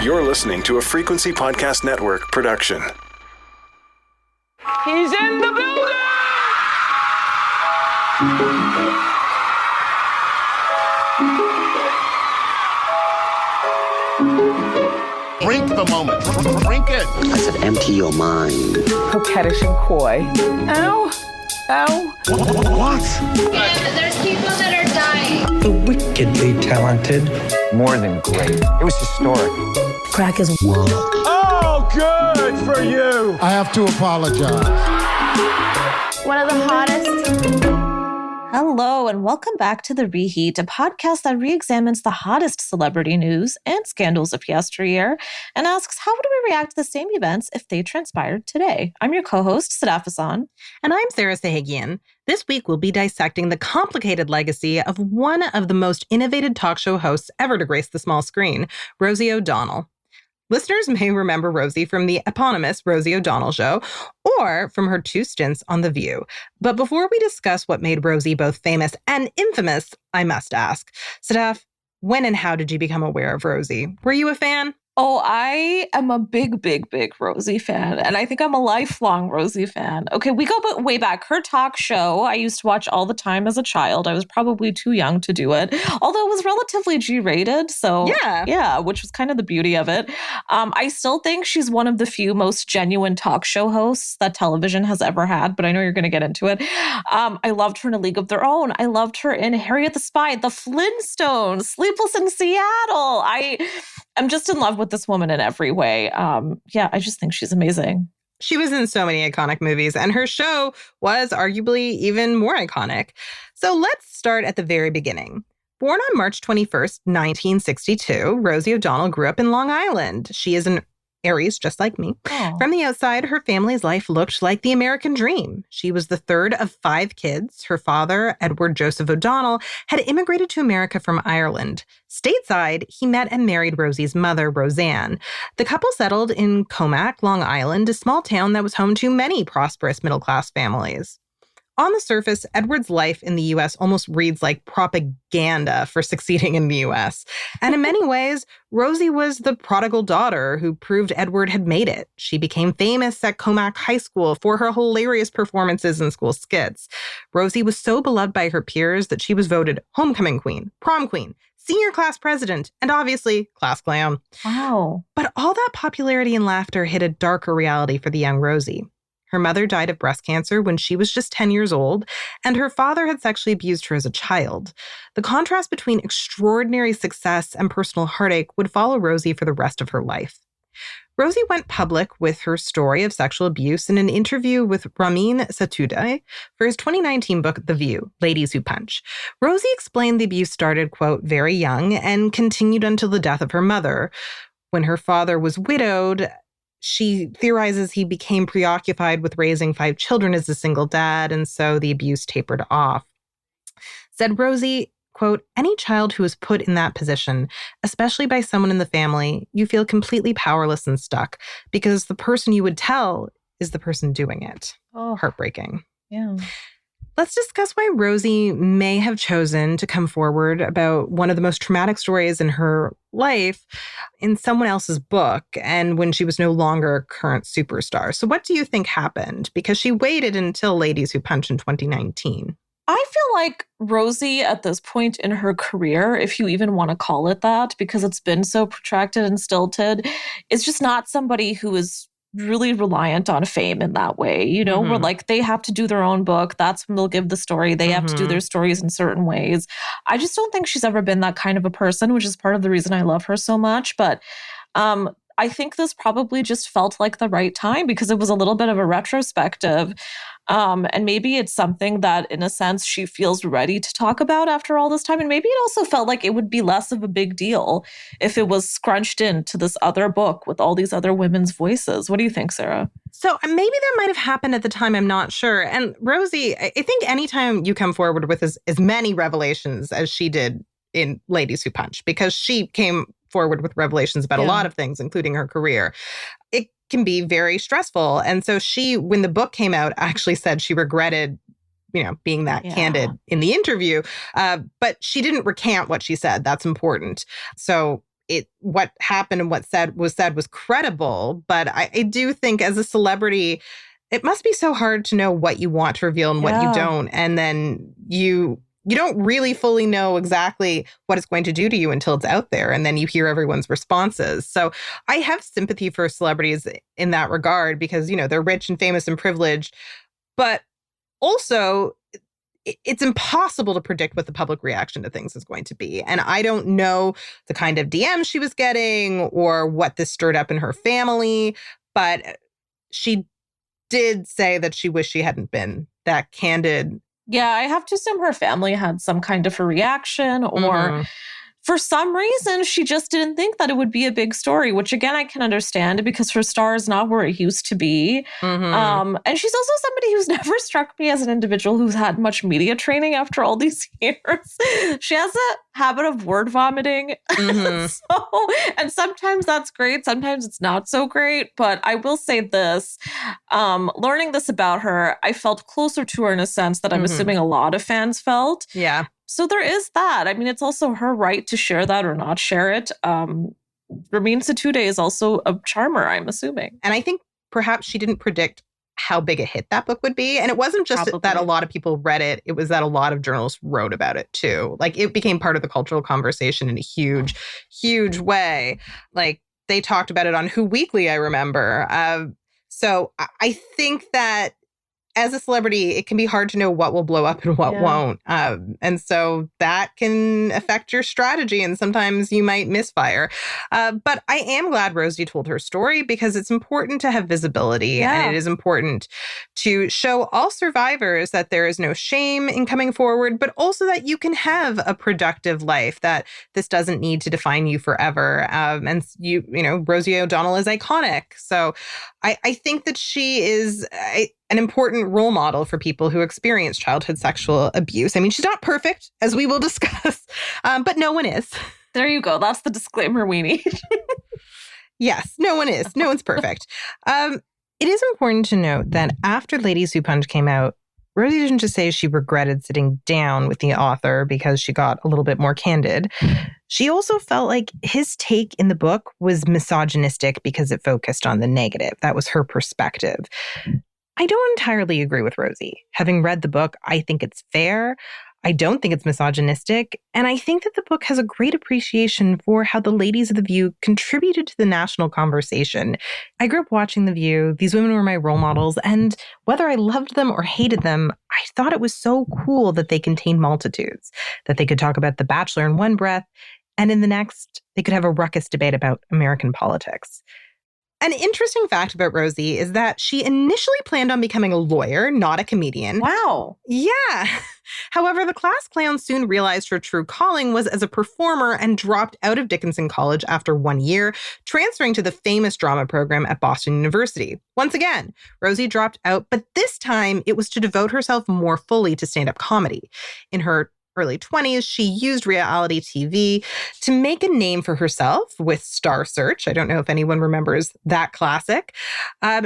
You're listening to a Frequency Podcast Network production. He's in the building! Drink the moment. Drink it. I said, empty your mind. Coquettish and coy. Ow. Ow. What? And there's people that are dying. The wickedly talented. More than great. It was historic. Crack is work. Oh, good for you. I have to apologize. One of the hottest. Hello, and welcome back to The Reheat, a podcast that re-examines the hottest celebrity news and scandals of yesteryear and asks, how would we react to the same events if they transpired today? I'm your co-host, Sadaf. And I'm Sarah Sahagian. This week, we'll be dissecting the complicated legacy of one of the most innovative talk show hosts ever to grace the small screen, Rosie O'Donnell. Listeners may remember Rosie from the eponymous Rosie O'Donnell show or from her 2 stints on The View. But before we discuss what made Rosie both famous and infamous, I must ask, Sadaf, when and how did you become aware of Rosie? Were you a fan? Oh, I am a big Rosie fan, and I think I'm a lifelong Rosie fan. Okay, we go way back. Her talk show, I used to watch all the time as a child. I was probably too young to do it, although it was relatively G-rated, so yeah, which was kind of the beauty of it. I still think she's one of the few most genuine talk show hosts that television has ever had, but I know you're going to get into it. I loved her in A League of Their Own. I loved her in Harriet the Spy, The Flintstones, Sleepless in Seattle. I'm just in love with this woman in every way. I just think she's amazing. She was in so many iconic movies, and her show was arguably even more iconic. So let's start at the very beginning. Born on March 21st, 1962, Rosie O'Donnell grew up in Long Island. She is an Aries, just like me. Oh. From the outside, her family's life looked like the American dream. She was the third of 5 kids. Her father, Edward Joseph O'Donnell, had immigrated to America from Ireland. Stateside, he met and married Rosie's mother, Roseanne. The couple settled in Comac, Long Island, a small town that was home to many prosperous middle-class families. On the surface, Edward's life in the U.S. almost reads like propaganda for succeeding in the U.S. And in many ways, Rosie was the prodigal daughter who proved Edward had made it. She became famous at Comac High School for her hilarious performances in school skits. Rosie was so beloved by her peers that she was voted homecoming queen, prom queen, senior class president, and obviously class clown. Wow. But all that popularity and laughter hid a darker reality for the young Rosie. Her mother died of breast cancer when she was just 10 years old, and her father had sexually abused her as a child. The contrast between extraordinary success and personal heartache would follow Rosie for the rest of her life. Rosie went public with her story of sexual abuse in an interview with Ramin Satoudeh for his 2019 book, The View, Ladies Who Punch. Rosie explained the abuse started, quote, very young and continued until the death of her mother. When her father was widowed, she theorizes he became preoccupied with raising 5 children as a single dad, and so the abuse tapered off. Said Rosie, quote, any child who is put in that position, especially by someone in the family, you feel completely powerless and stuck because the person you would tell is the person doing it. Oh. Heartbreaking. Yeah. Let's discuss why Rosie may have chosen to come forward about one of the most traumatic stories in her life in someone else's book and when she was no longer a current superstar. So what do you think happened? Because she waited until Ladies Who Punch in 2019. I feel like Rosie at this point in her career, if you even want to call it that, because it's been so protracted and stilted, is just not somebody who is really reliant on fame in that way. You know, where like they have to do their own book. That's when they'll give the story. They have to do their stories in certain ways. I just don't think she's ever been that kind of a person, which is part of the reason I love her so much. But I think this probably just felt like the right time because it was a little bit of a retrospective. And maybe it's something that, in a sense, she feels ready to talk about after all this time. And maybe it also felt like it would be less of a big deal if it was scrunched into this other book with all these other women's voices. What do you think, Sarah? So maybe that might have happened at the time. I'm not sure. And Rosie, I think anytime you come forward with as many revelations as she did in Ladies Who Punch, because she came forward with revelations about a lot of things, including her career, it can be very stressful. And so she, when the book came out, actually said she regretted, being that candid in the interview. But she didn't recant what she said. That's important. So what happened and what was said was credible. But I do think as a celebrity, it must be so hard to know what you want to reveal and what you don't. And then you don't really fully know exactly what it's going to do to you until it's out there. And then you hear everyone's responses. So I have sympathy for celebrities in that regard because, they're rich and famous and privileged. But also, it's impossible to predict what the public reaction to things is going to be. And I don't know the kind of DMs she was getting or what this stirred up in her family. But she did say that she wished she hadn't been that candid. Yeah, I have to assume her family had some kind of a reaction or for some reason, she just didn't think that it would be a big story, which again, I can understand because her star is not where it used to be. And she's also somebody who's never struck me as an individual who's had much media training after all these years. She has a habit of word vomiting. And sometimes that's great. Sometimes it's not so great. But I will say this, learning this about her, I felt closer to her in a sense that I'm assuming a lot of fans felt. Yeah. So there is that. I mean, it's also her right to share that or not share it. Ramin Satude is also a charmer, I'm assuming. And I think perhaps she didn't predict how big a hit that book would be. And it wasn't just that a lot of people read it. It was that a lot of journalists wrote about it too. Like it became part of the cultural conversation in a huge, huge way. Like they talked about it on Who Weekly, I remember. So I think that as a celebrity, it can be hard to know what will blow up and what won't. And so that can affect your strategy and sometimes you might misfire. But I am glad Rosie told her story because it's important to have visibility and it is important to show all survivors that there is no shame in coming forward, but also that you can have a productive life, that this doesn't need to define you forever. And Rosie O'Donnell is iconic. So I think that she is an important role model for people who experience childhood sexual abuse. I mean, she's not perfect, as we will discuss, but no one is. There you go. That's the disclaimer we need. Yes, no one is. No one's perfect. It is important to note that after Ladies Who Punch came out, Rosie didn't just say she regretted sitting down with the author because she got a little bit more candid. She also felt like his take in the book was misogynistic because it focused on the negative. That was her perspective. I don't entirely agree with Rosie. Having read the book, I think it's fair. I don't think it's misogynistic. And I think that the book has a great appreciation for how the ladies of The View contributed to the national conversation. I grew up watching The View. These women were my role models. And whether I loved them or hated them, I thought it was so cool that they contained multitudes, that they could talk about The Bachelor in one breath, and in the next, they could have a ruckus debate about American politics. An interesting fact about Rosie is that she initially planned on becoming a lawyer, not a comedian. Wow. Yeah. However, the class clown soon realized her true calling was as a performer and dropped out of Dickinson College after 1 year, transferring to the famous drama program at Boston University. Once again, Rosie dropped out, but this time it was to devote herself more fully to stand-up comedy. In her early 20s, she used reality TV to make a name for herself with Star Search. I don't know if anyone remembers that classic.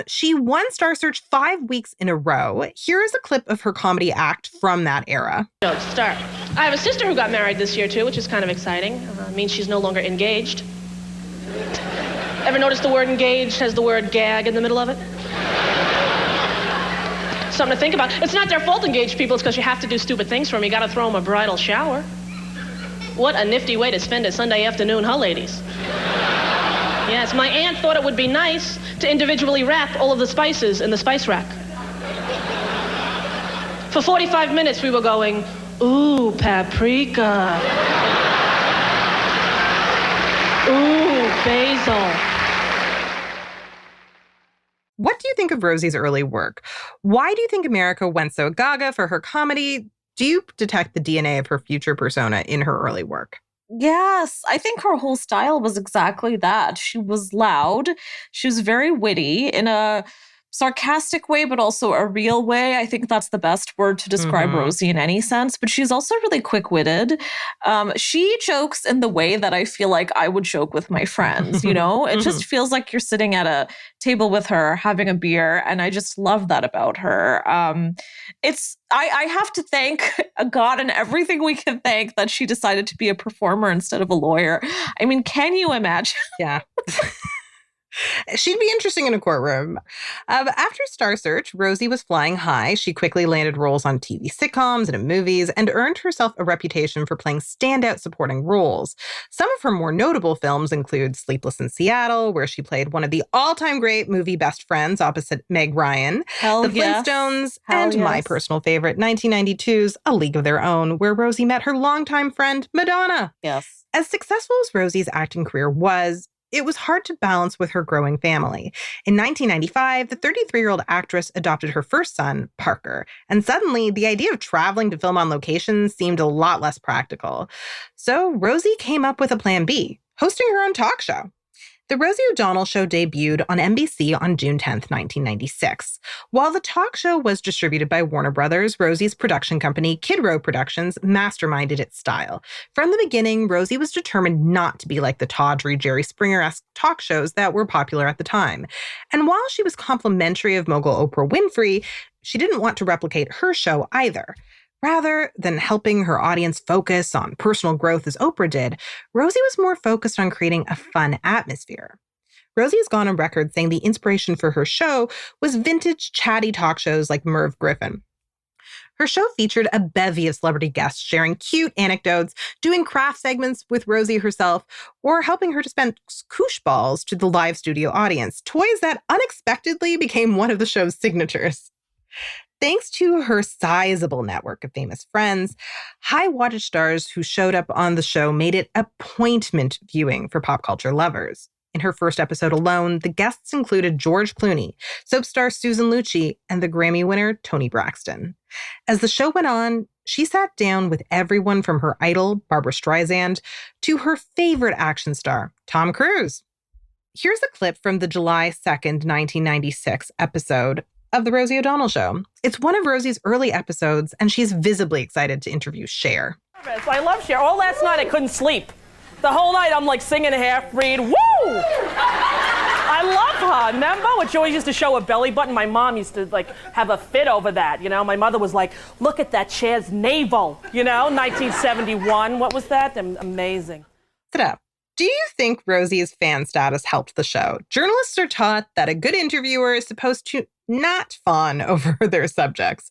She won Star Search 5 weeks in a row. Here is a clip of her comedy act from that era. Start. I have a sister who got married this year, too, which is kind of exciting. It means she's no longer engaged. Ever notice the word engaged has the word gag in the middle of it? Something to think about. It's not their fault, engaged people. It's because you have to do stupid things for them. You got to throw them a bridal shower. What a nifty way to spend a Sunday afternoon, huh, ladies? Yes, my aunt thought it would be nice to individually wrap all of the spices in the spice rack. For 45 minutes, we were going, ooh, paprika. Ooh, basil. What do you think of Rosie's early work? Why do you think America went so gaga for her comedy? Do you detect the DNA of her future persona in her early work? Yes, I think her whole style was exactly that. She was loud. She was very witty in a sarcastic way, but also a real way. I think that's the best word to describe Rosie in any sense. But she's also really quick-witted. She jokes in the way that I feel like I would joke with my friends, you know? It just feels like you're sitting at a table with her, having a beer, and I just love that about her. I have to thank God and everything we can thank that she decided to be a performer instead of a lawyer. I mean, can you imagine? Yeah. She'd be interesting in a courtroom. After Star Search, Rosie was flying high. She quickly landed roles on TV sitcoms and in movies and earned herself a reputation for playing standout supporting roles. Some of her more notable films include Sleepless in Seattle, where she played one of the all-time great movie best friends opposite Meg Ryan, The Flintstones, and my personal favorite, 1992's A League of Their Own, where Rosie met her longtime friend, Madonna. Yes. As successful as Rosie's acting career was, it was hard to balance with her growing family. In 1995, the 33-year-old actress adopted her first son, Parker, and suddenly the idea of traveling to film on location seemed a lot less practical. So Rosie came up with a plan B, hosting her own talk show. The Rosie O'Donnell Show debuted on NBC on June 10th, 1996. While the talk show was distributed by Warner Brothers, Rosie's production company, Kid Row Productions, masterminded its style. From the beginning, Rosie was determined not to be like the tawdry Jerry Springer-esque talk shows that were popular at the time. And while she was complimentary of mogul Oprah Winfrey, she didn't want to replicate her show either. Rather than helping her audience focus on personal growth as Oprah did, Rosie was more focused on creating a fun atmosphere. Rosie has gone on record saying the inspiration for her show was vintage chatty talk shows like Merv Griffin. Her show featured a bevy of celebrity guests sharing cute anecdotes, doing craft segments with Rosie herself, or helping her dispense koosh balls to the live studio audience, toys that unexpectedly became one of the show's signatures. Thanks to her sizable network of famous friends, high wattage stars who showed up on the show made it appointment viewing for pop culture lovers. In her first episode alone, the guests included George Clooney, soap star Susan Lucci, and the Grammy winner Toni Braxton. As the show went on, she sat down with everyone from her idol, Barbra Streisand, to her favorite action star, Tom Cruise. Here's a clip from the July 2nd, 1996 episode of The Rosie O'Donnell Show. It's one of Rosie's early episodes, and she's visibly excited to interview Cher. I love Cher. All last night I couldn't sleep. The whole night I'm like singing half-read. Woo! I love her. Remember when she always used to show her belly button? My mom used to like have a fit over that, you know? My mother was like, look at that Cher's navel, you know? 1971. What was that? Amazing. Sadaf, do you think Rosie's fan status helped the show? Journalists are taught that a good interviewer is supposed to not fawn over their subjects.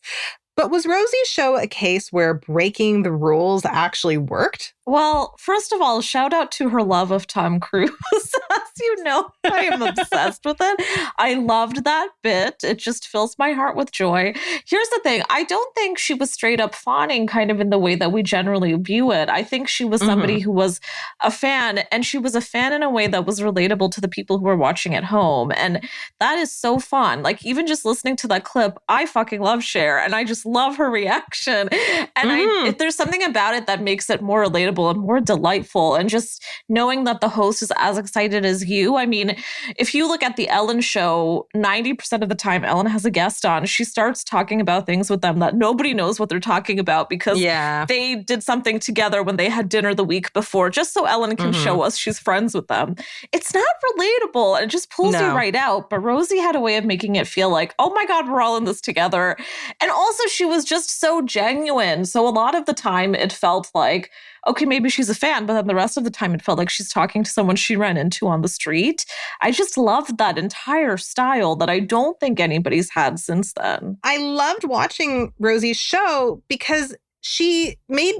But was Rosie's show a case where breaking the rules actually worked? Well, first of all, shout out to her love of Tom Cruise. As you know, I am obsessed with it. I loved that bit. It just fills my heart with joy. Here's the thing. I don't think she was straight up fawning kind of in the way that we generally view it. I think she was somebody who was a fan, and she was a fan in a way that was relatable to the people who were watching at home. And that is so fun. Like, even just listening to that clip, I fucking love Cher, and I just love her reaction. And if there's something about it that makes it more relatable and more delightful, and just knowing that the host is as excited as you. I mean, if you look at the Ellen show, 90% of the time Ellen has a guest on, she starts talking about things with them that nobody knows what they're talking about because they did something together when they had dinner the week before, just so Ellen can show us she's friends with them. It's not relatable, and it just pulls you right out. But Rosie had a way of making it feel like, oh my God, we're all in this together. And also she was just so genuine. So a lot of the time it felt like, okay, maybe she's a fan, but then the rest of the time it felt like she's talking to someone she ran into on the street. I just loved that entire style that I don't think anybody's had since then. I loved watching Rosie's show because she made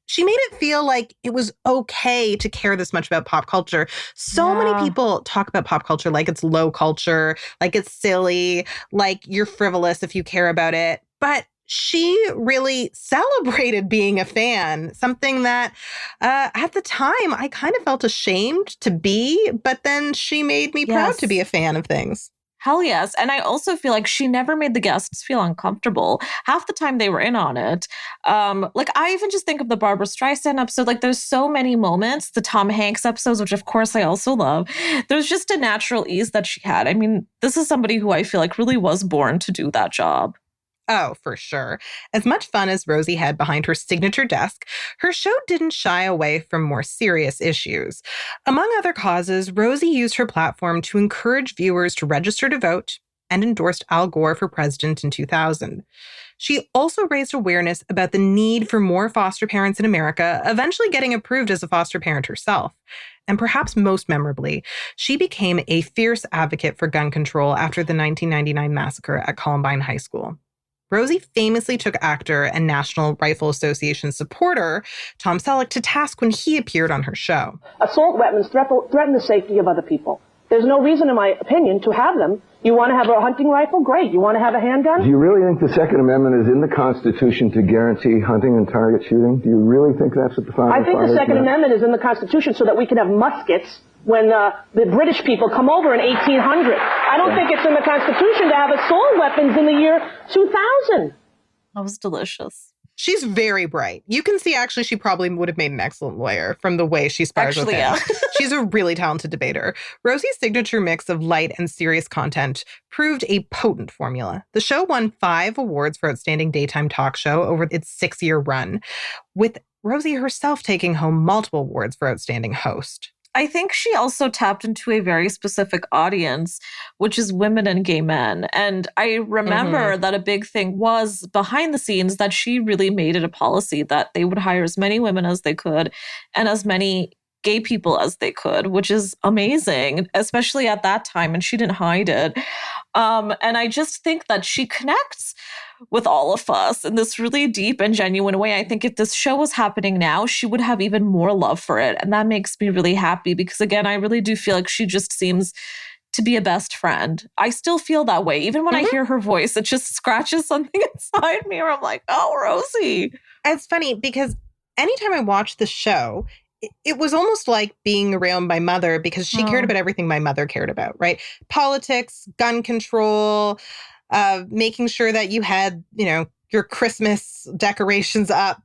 it feel like it was okay to care this much about pop culture. So many people talk about pop culture like it's low culture, like it's silly, like you're frivolous if you care about it. But she really celebrated being a fan, something that at the time I kind of felt ashamed to be, but then she made me proud to be a fan of things. Hell yes. And I also feel like she never made the guests feel uncomfortable. Half the time they were in on it. Like I even just think of the Barbara Streisand episode. Like there's so many moments, the Tom Hanks episodes, which of course I also love. There's just a natural ease that she had. I mean, this is somebody who I feel like really was born to do that job. Oh, for sure. As much fun as Rosie had behind her signature desk, her show didn't shy away from more serious issues. Among other causes, Rosie used her platform to encourage viewers to register to vote and endorsed Al Gore for president in 2000. She also raised awareness about the need for more foster parents in America, eventually getting approved as a foster parent herself. And perhaps most memorably, she became a fierce advocate for gun control after the 1999 massacre at Columbine High School. Rosie famously took actor and National Rifle Association supporter Tom Selleck to task when he appeared on her show. Assault weapons threaten the safety of other people. There's no reason, in my opinion, to have them. You want to have a hunting rifle? Great. You want to have a handgun? Do you really think the Second Amendment is in the Constitution to guarantee hunting and target shooting? Do you really think that's what the founding fathers I think the Second Amendment is in the Constitution so that we can have muskets when the British people come over in 1800. I don't think it's in the Constitution to have assault weapons in the year 2000. That was delicious. She's very bright. You can see, actually, she probably would have made an excellent lawyer from the way she spars with him. Yeah. She's a really talented debater. Rosie's signature mix of light and serious content proved a potent formula. The show won 5 awards for Outstanding Daytime Talk Show over its 6-year run, with Rosie herself taking home multiple awards for Outstanding Host. I think she also tapped into a very specific audience, which is women and gay men. And I remember that a big thing was behind the scenes that she really made it a policy that they would hire as many women as they could and as many gay people as they could, which is amazing, especially at that time. And she didn't hide it. And I just think that she connects with all of us in this really deep and genuine way. I think if this show was happening now, she would have even more love for it. And that makes me really happy because, again, I really do feel like she just seems to be a best friend. I still feel that way. Even when I hear her voice, it just scratches something inside me where I'm like, oh, Rosie. It's funny because anytime I watch the show, it was almost like being around my mother because she cared about everything my mother cared about, right? Politics, gun control, making sure that you had, your Christmas decorations up,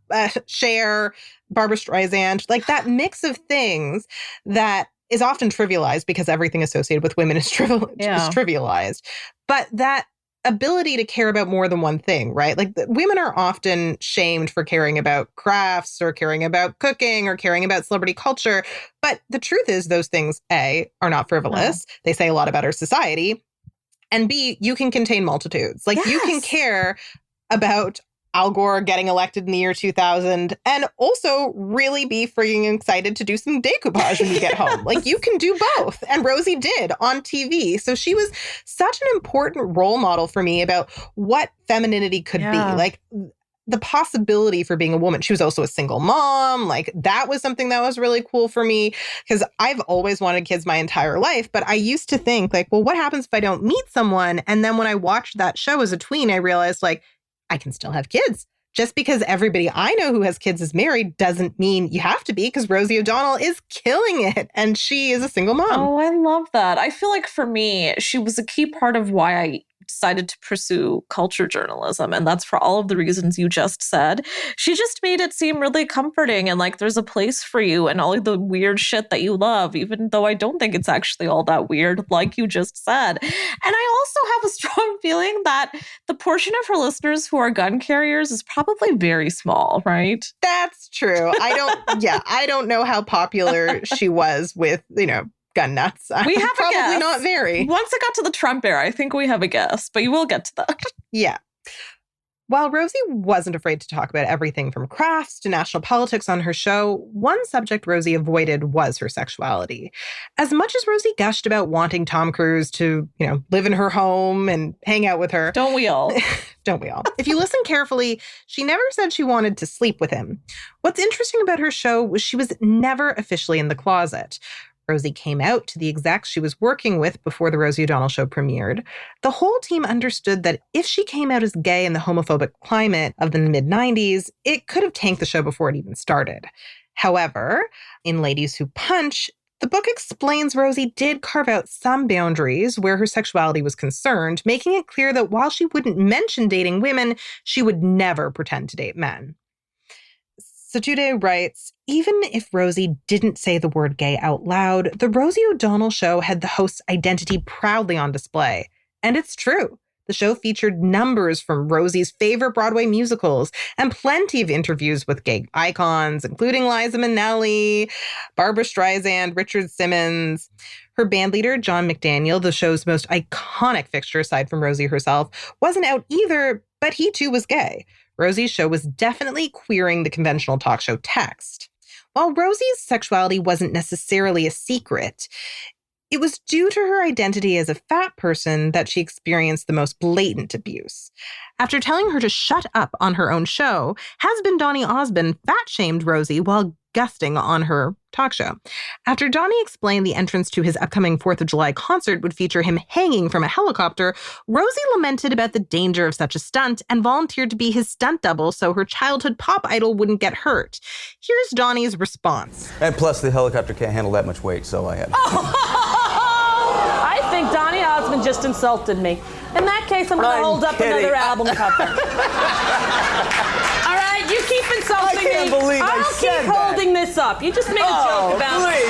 Cher, Barbara Streisand, like that mix of things that is often trivialized because everything associated with women is trivialized. But that ability to care about more than one thing, right? Like women are often shamed for caring about crafts or caring about cooking or caring about celebrity culture. But the truth is those things, A, are not frivolous. No. They say a lot about our society. And B, you can contain multitudes. Like you can care about Al Gore getting elected in the year 2000 and also really be freaking excited to do some decoupage when you get home. Like you can do both. And Rosie did on TV. So she was such an important role model for me about what femininity could be. Like the possibility for being a woman. She was also a single mom. Like that was something that was really cool for me because I've always wanted kids my entire life. But I used to think like, well, what happens if I don't meet someone? And then when I watched that show as a tween, I realized like, I can still have kids. Just because everybody I know who has kids is married doesn't mean you have to be, because Rosie O'Donnell is killing it and she is a single mom. Oh, I love that. I feel like for me, she was a key part of why I decided to pursue culture journalism. And that's for all of the reasons you just said. She just made it seem really comforting and like there's a place for you and all of the weird shit that you love, even though I don't think it's actually all that weird, like you just said. And I also have a strong feeling that the portion of her listeners who are gun carriers is probably very small, right? That's true. I don't know how popular she was with, gun nuts. We have probably a guess. Not very. Once it got to the Trump era, I think we have a guess, but you will get to that. Yeah. While Rosie wasn't afraid to talk about everything from crafts to national politics on her show, one subject Rosie avoided was her sexuality. As much as Rosie gushed about wanting Tom Cruise to, live in her home and hang out with her. Don't we all? Don't we all? If you listen carefully, she never said she wanted to sleep with him. What's interesting about her show was she was never officially in the closet. Rosie came out to the execs she was working with before the Rosie O'Donnell show premiered. The whole team understood that if she came out as gay in the homophobic climate of the mid-90s, it could have tanked the show before it even started. However, in Ladies Who Punch, The book explains Rosie did carve out some boundaries where her sexuality was concerned, making it clear that while she wouldn't mention dating women, she would never pretend to date men. Sajude writes, even if Rosie didn't say the word gay out loud, the Rosie O'Donnell show had the host's identity proudly on display. And it's true. The show featured numbers from Rosie's favorite Broadway musicals and plenty of interviews with gay icons, including Liza Minnelli, Barbra Streisand, Richard Simmons. Her bandleader, John McDaniel, the show's most iconic fixture aside from Rosie herself, wasn't out either, but he too was gay. Rosie's show was definitely queering the conventional talk show text. While Rosie's sexuality wasn't necessarily a secret, it was due to her identity as a fat person that she experienced the most blatant abuse. After telling her to shut up on her own show, has-been Donny Osmond fat-shamed Rosie while guesting on her talk show. After Donny explained the entrance to his upcoming 4th of July concert would feature him hanging from a helicopter, Rosie lamented about the danger of such a stunt and volunteered to be his stunt double so her childhood pop idol wouldn't get hurt. Here's Donny's response. And plus, the helicopter can't handle that much weight, so I had to. I think Donny Osmond just insulted me. In that case, I'm going to hold up another album cover. All right, you keep insulting me. I can't believe I said keep holding this up. You just made a joke about please,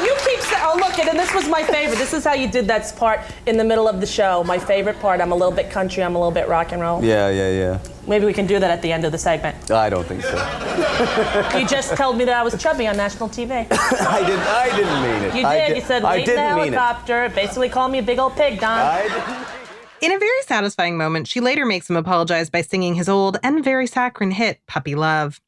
you keep saying, oh, look, and this was my favorite. This is how you did that part in the middle of the show. My favorite part. I'm a little bit country. I'm a little bit rock and roll. Yeah. Maybe we can do that at the end of the segment. I don't think so. You just told me that I was chubby on national TV. I didn't mean it. You did. You said wait in the helicopter. Basically called me a big old pig, Don. In a very satisfying moment, she later makes him apologize by singing his old and very saccharine hit, Puppy Love.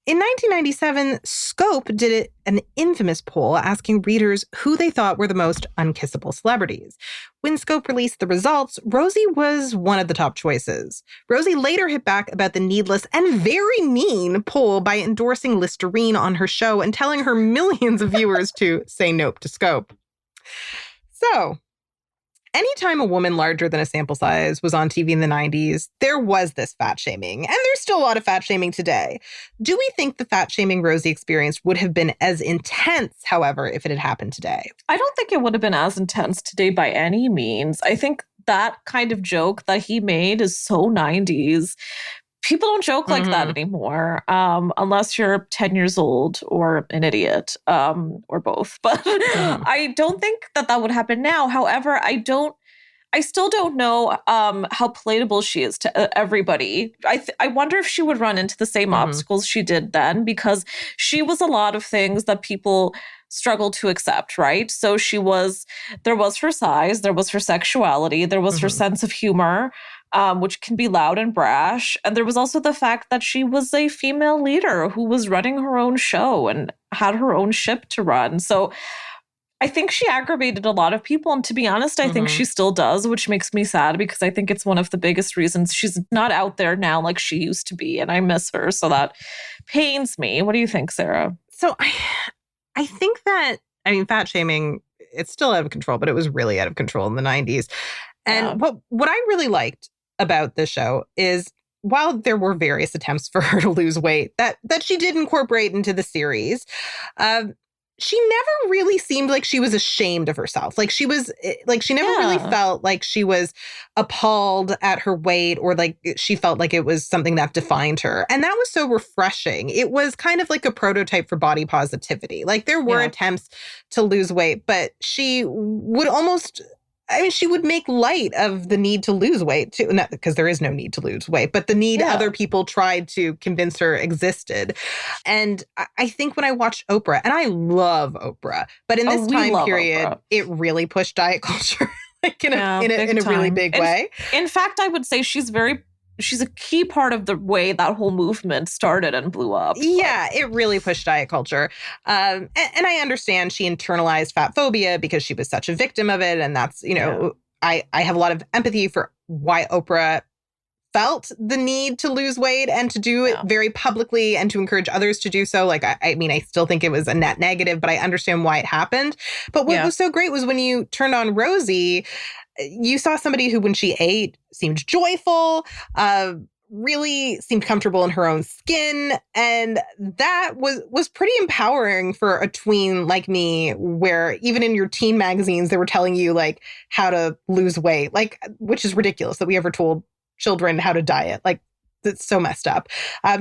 In 1997, Scope did an infamous poll asking readers who they thought were the most unkissable celebrities. When Scope released the results, Rosie was one of the top choices. Rosie later hit back about the needless and very mean poll by endorsing Listerine on her show and telling her millions of viewers to say nope to Scope. So, anytime a woman larger than a sample size was on TV in the 90s, there was this fat shaming. And there's still a lot of fat shaming today. Do we think the fat shaming Rosie experienced would have been as intense, however, if it had happened today? I don't think it would have been as intense today by any means. I think that kind of joke that he made is so 90s. People don't joke like that anymore, unless you're 10 years old or an idiot, or both. But I don't think that would happen now. However, I still don't know how palatable she is to everybody. I wonder if she would run into the same obstacles she did then, because she was a lot of things that people struggle to accept, right? So there was her size, there was her sexuality, there was her sense of humor, which can be loud and brash. And there was also the fact that she was a female leader who was running her own show and had her own ship to run. So I think she aggravated a lot of people. And to be honest, I think she still does, which makes me sad because I think it's one of the biggest reasons she's not out there now like she used to be. And I miss her. So that pains me. What do you think, Sarah? So I think that, fat shaming, it's still out of control, but it was really out of control in the 90s. And what I really liked about this show is, while there were various attempts for her to lose weight that she did incorporate into the series, she never really seemed like she was ashamed of herself. She never really felt like she was appalled at her weight, or like she felt like it was something that defined her. And that was so refreshing. It was kind of like a prototype for body positivity. There were attempts to lose weight, but she would almost... she would make light of the need to lose weight, too. Not because there is no need to lose weight, but the need other people tried to convince her existed. And I think when I watched Oprah, and I love Oprah, but in this time period, Oprah, it really pushed diet culture in a really big way. In fact, I would say she's a key part of the way that whole movement started and blew up. Yeah, it really pushed diet culture. And I understand she internalized fat phobia because she was such a victim of it. And that's, I have a lot of empathy for why Oprah felt the need to lose weight and to do it very publicly and to encourage others to do so. I still think it was a net negative, but I understand why it happened. But what was so great was when you turned on Rosie, you saw somebody who, when she ate, seemed joyful. really seemed comfortable in her own skin. And that was pretty empowering for a tween like me, where even in your teen magazines, they were telling you like how to lose weight, like, which is ridiculous that we ever told children how to diet. Like, it's so messed up.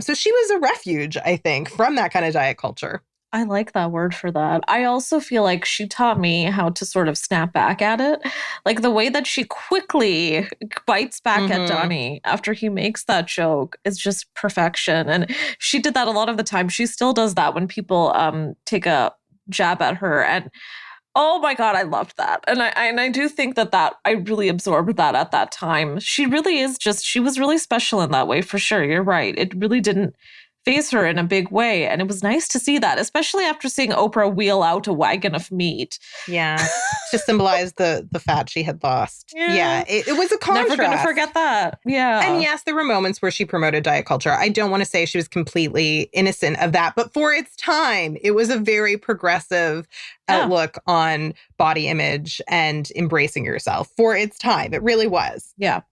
So she was a refuge, I think, from that kind of diet culture. I like that word for that. I also feel like she taught me how to sort of snap back at it. Like the way that she quickly bites back at Donnie after he makes that joke is just perfection. And she did that a lot of the time. She still does that when people take a jab at her. And oh my God, I loved that. And I do think that I really absorbed that at that time. She really is she was really special in that way, for sure. You're right. It really didn't face her in a big way. And it was nice to see that, especially after seeing Oprah wheel out a wagon of meat. Yeah. To symbolize the fat she had lost. Yeah. It was a contrast. Never going to forget that. Yeah. And yes, there were moments where she promoted diet culture. I don't want to say she was completely innocent of that, but for its time, it was a very progressive outlook on body image and embracing yourself for its time. It really was. Yeah.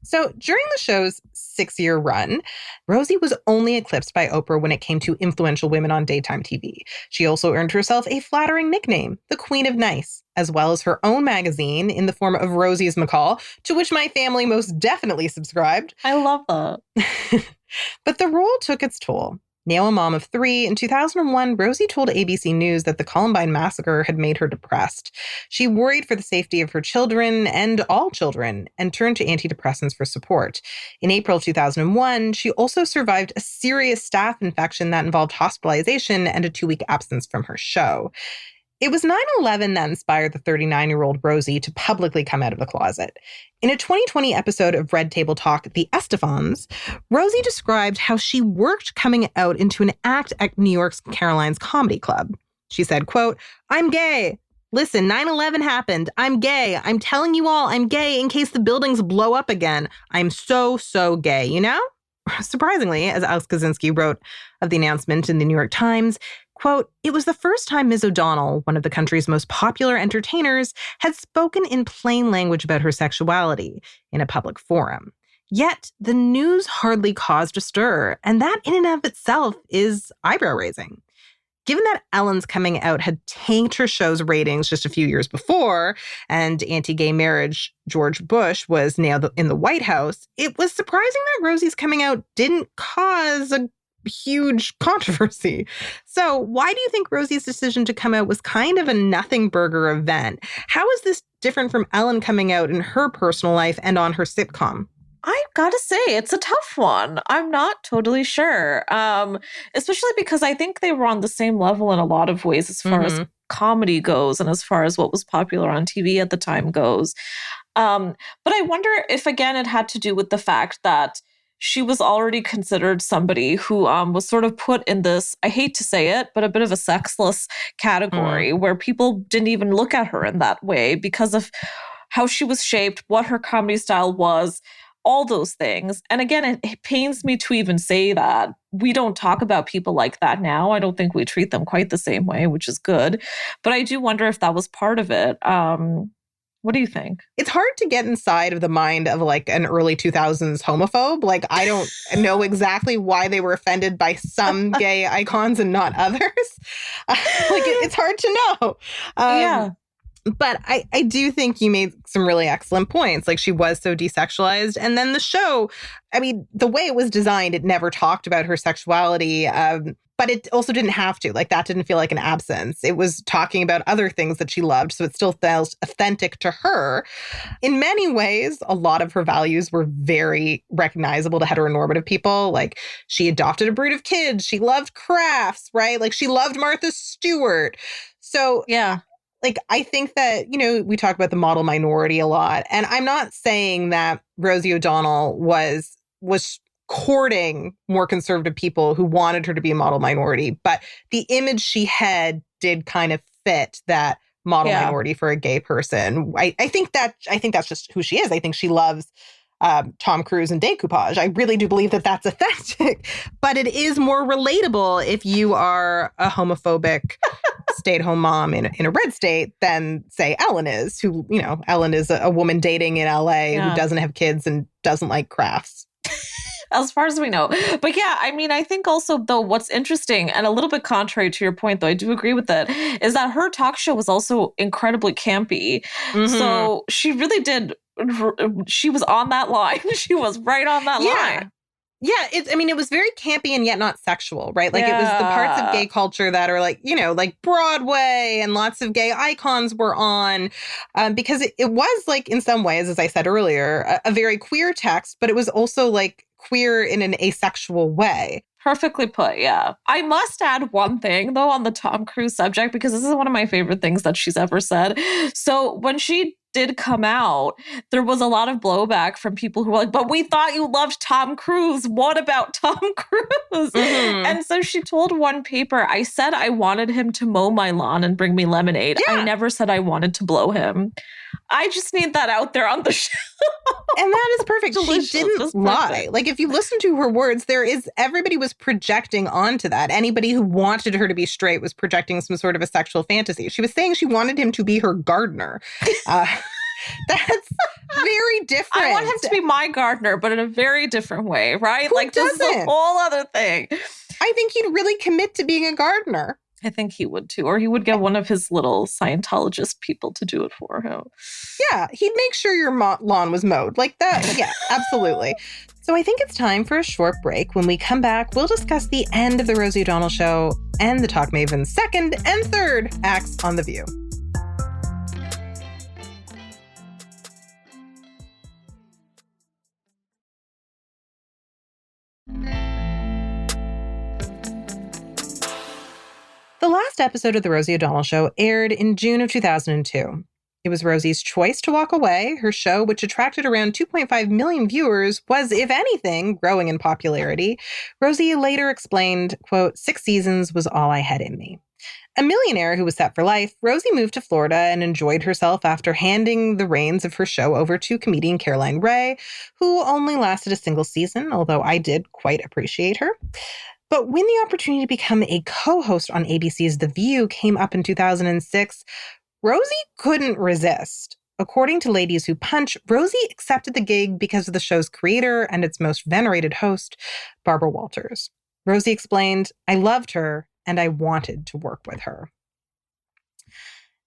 So during the show's 6-year run, Rosie was only eclipsed by Oprah when it came to influential women on daytime TV. She also earned herself a flattering nickname, the Queen of Nice, as well as her own magazine in the form of Rosie's McCall, to which my family most definitely subscribed. I love that. But the role took its toll. Now a mom of 3, in 2001, Rosie told ABC News that the Columbine massacre had made her depressed. She worried for the safety of her children and all children and turned to antidepressants for support. In April 2001, she also survived a serious staph infection that involved hospitalization and a 2-week absence from her show. It was 9/11 that inspired the 39-year-old Rosie to publicly come out of the closet. In a 2020 episode of Red Table Talk, The Estefans, Rosie described how she worked coming out into an act at New York's Caroline's Comedy Club. She said, quote, "I'm gay. Listen, 9/11 happened. I'm gay. I'm telling you all I'm gay in case the buildings blow up again. I'm so, so gay, you know?" Surprisingly, as Alex Kaczynski wrote of the announcement in the New York Times, quote, "It was the first time Ms. O'Donnell, one of the country's most popular entertainers, had spoken in plain language about her sexuality in a public forum. Yet the news hardly caused a stir, and that in and of itself is eyebrow-raising. Given that Ellen's coming out had tanked her show's ratings just a few years before, and anti-gay marriage George Bush was now in the White House, it was surprising that Rosie's coming out didn't cause a huge controversy. So why do you think Rosie's decision to come out was kind of a nothing burger event? How is this different from Ellen coming out in her personal life and on her sitcom? I gotta say, it's a tough one. I'm not totally sure, especially because I think they were on the same level in a lot of ways as far as comedy goes and as far as what was popular on TV at the time goes. But I wonder if, again, it had to do with the fact that she was already considered somebody who was sort of put in this, I hate to say it, but a bit of a sexless category where people didn't even look at her in that way because of how she was shaped, what her comedy style was, all those things. And again, it pains me to even say that. We don't talk about people like that now. I don't think we treat them quite the same way, which is good. But I do wonder if that was part of it. What do you think? It's hard to get inside of the mind of like an early 2000s homophobe. Like, I don't know exactly why they were offended by some gay icons and not others. It's hard to know. Yeah. But I do think you made some really excellent points. Like, she was so desexualized. And then the show, I mean, the way it was designed, it never talked about her sexuality. But it also didn't have to. Like, that didn't feel like an absence. It was talking about other things that she loved. So it still felt authentic to her. In many ways, a lot of her values were very recognizable to heteronormative people. Like, she adopted a brood of kids. She loved crafts, right? Like, she loved Martha Stewart. So, yeah. Like, I think that, you know, we talk about the model minority a lot. And I'm not saying that Rosie O'Donnell was courting more conservative people who wanted her to be a model minority. But the image she had did kind of fit that model minority for a gay person. I think that's just who she is. I think she loves Tom Cruise and decoupage. I really do believe that that's authentic. But it is more relatable if you are a homophobic stay-at-home mom in a red state than, say, Ellen is, who, you know, Ellen is a woman dating in LA who doesn't have kids and doesn't like crafts. as far as we know. But yeah, I mean, I think also, though, what's interesting and a little bit contrary to your point, though, I do agree with it, is that her talk show was also incredibly campy. So she really did, she was on that line. She was right on that line. Yeah, it was very campy and yet not sexual, right? Like, it was the parts of gay culture that are like, like Broadway, and lots of gay icons were on, because it was like, in some ways, as I said earlier, a very queer text, but it was also like queer in an asexual way. Perfectly put, yeah. I must add one thing, though, on the Tom Cruise subject, because this is one of my favorite things that she's ever said. So when she did come out, there was a lot of blowback from people who were like, but we thought you loved Tom Cruise. What about Tom Cruise? And so she told one paper, I said I wanted him to mow my lawn and bring me lemonade. I never said I wanted to blow him. I just need that out there on the show. And that is perfect. She didn't lie. Like, if you listen to her words, everybody was projecting onto that. Anybody who wanted her to be straight was projecting some sort of a sexual fantasy. She was saying she wanted him to be her gardener. That's very different. I want him to be my gardener, but in a very different way, right? Who like, this is a whole other thing. I think he'd really commit to being a gardener. I think he would too. Or he would get one of his little Scientologist people to do it for him. Yeah, he'd make sure your lawn was mowed. Like that. Yeah, absolutely. So I think it's time for a short break. When we come back, we'll discuss the end of the Rosie O'Donnell show and the Talk Maven's second and third acts on The View. The last episode of The Rosie O'Donnell Show aired in June of 2002. It was Rosie's choice to walk away. Her show, which attracted around 2.5 million viewers, was, if anything, growing in popularity. Rosie later explained, quote, 6 seasons was all I had in me. A millionaire who was set for life, Rosie moved to Florida and enjoyed herself after handing the reins of her show over to comedian Caroline Rhea, who only lasted a single season, although I did quite appreciate her. But when the opportunity to become a co-host on ABC's The View came up in 2006, Rosie couldn't resist. According to Ladies Who Punch, Rosie accepted the gig because of the show's creator and its most venerated host, Barbara Walters. Rosie explained, I loved her and I wanted to work with her.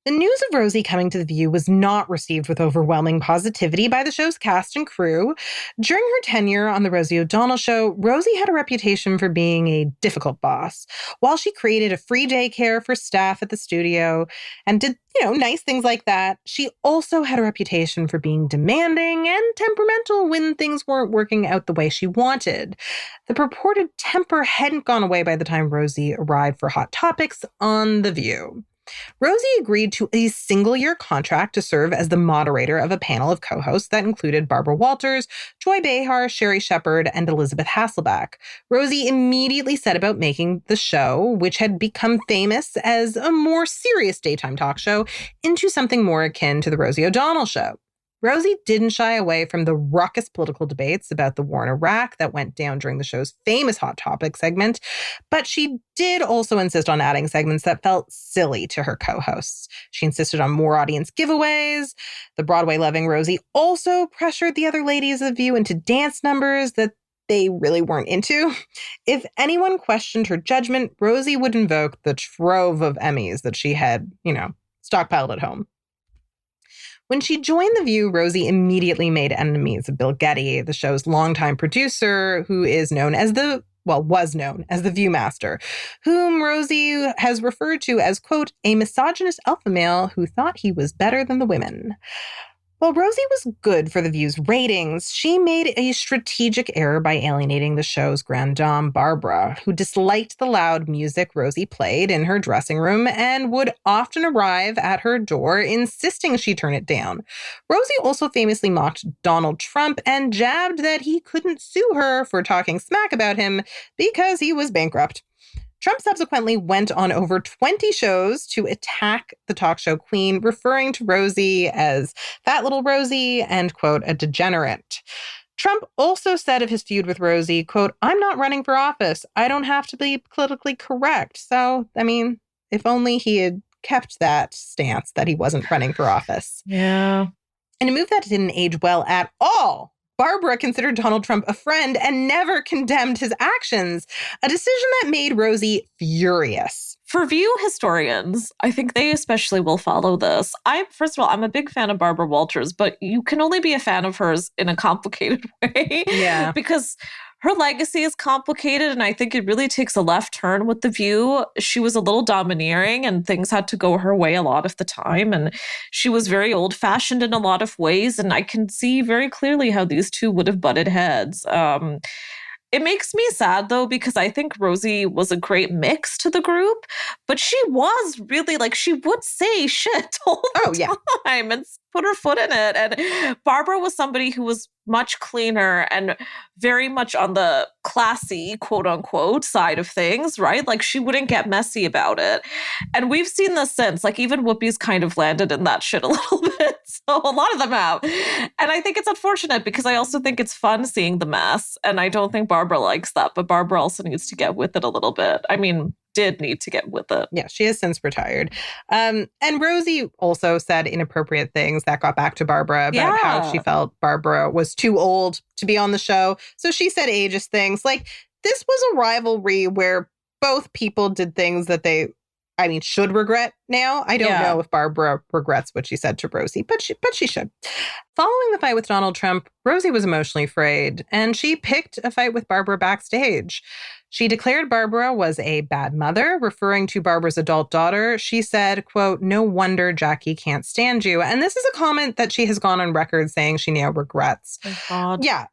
The news of Rosie coming to The View was not received with overwhelming positivity by the show's cast and crew. During her tenure on The Rosie O'Donnell Show, Rosie had a reputation for being a difficult boss. While she created a free daycare for staff at the studio and did, nice things like that, she also had a reputation for being demanding and temperamental when things weren't working out the way she wanted. The purported temper hadn't gone away by the time Rosie arrived for Hot Topics on The View. Rosie agreed to a single-year contract to serve as the moderator of a panel of co-hosts that included Barbara Walters, Joy Behar, Sherry Shepard, and Elizabeth Hasselbeck. Rosie immediately set about making the show, which had become famous as a more serious daytime talk show, into something more akin to The Rosie O'Donnell Show. Rosie didn't shy away from the raucous political debates about the war in Iraq that went down during the show's famous Hot Topic segment, but she did also insist on adding segments that felt silly to her co-hosts. She insisted on more audience giveaways. The Broadway-loving Rosie also pressured the other ladies of The View into dance numbers that they really weren't into. If anyone questioned her judgment, Rosie would invoke the trove of Emmys that she had, stockpiled at home. When she joined The View, Rosie immediately made enemies of Bill Getty, the show's longtime producer, who was known as the Viewmaster, whom Rosie has referred to as, quote, a misogynist alpha male who thought he was better than the women. While Rosie was good for The View's ratings, she made a strategic error by alienating the show's grande dame, Barbara, who disliked the loud music Rosie played in her dressing room and would often arrive at her door insisting she turn it down. Rosie also famously mocked Donald Trump and jabbed that he couldn't sue her for talking smack about him because he was bankrupt. Trump subsequently went on over 20 shows to attack the talk show queen, referring to Rosie as fat little Rosie and, quote, a degenerate. Trump also said of his feud with Rosie, quote, I'm not running for office. I don't have to be politically correct. So, if only he had kept that stance that he wasn't running for office. Yeah. In a move that didn't age well at all, Barbara considered Donald Trump a friend and never condemned his actions, a decision that made Rosie furious. For View historians, I think they especially will follow this. First of all, I'm a big fan of Barbara Walters, but you can only be a fan of hers in a complicated way. Yeah. Because her legacy is complicated, and I think it really takes a left turn with The View. She was a little domineering, and things had to go her way a lot of the time. And she was very old-fashioned in a lot of ways, and I can see very clearly how these two would have butted heads. It makes me sad, though, because I think Rosie was a great mix to the group, but she was really, she would say shit all the time and put her foot in it. And Barbara was somebody who was much cleaner and very much on the classy, quote unquote, side of things, right? She wouldn't get messy about it. And we've seen this since, even Whoopi's kind of landed in that shit a little bit. So a lot of them have. And I think it's unfortunate because I also think it's fun seeing the mess. And I don't think Barbara likes that, but Barbara also needs to get with it a little bit. I mean, did need to get with it. Yeah, she has since retired. And Rosie also said inappropriate things that got back to Barbara about how she felt Barbara was too old to be on the show. So she said ageist things. This was a rivalry where both people did things that they should regret now. I don't know if Barbara regrets what she said to Rosie, but she should. Following the fight with Donald Trump, Rosie was emotionally frayed, and she picked a fight with Barbara backstage. She declared Barbara was a bad mother, referring to Barbara's adult daughter. She said, quote, "No wonder Jackie can't stand you." And this is a comment that she has gone on record saying she now regrets. Oh, God. Yeah,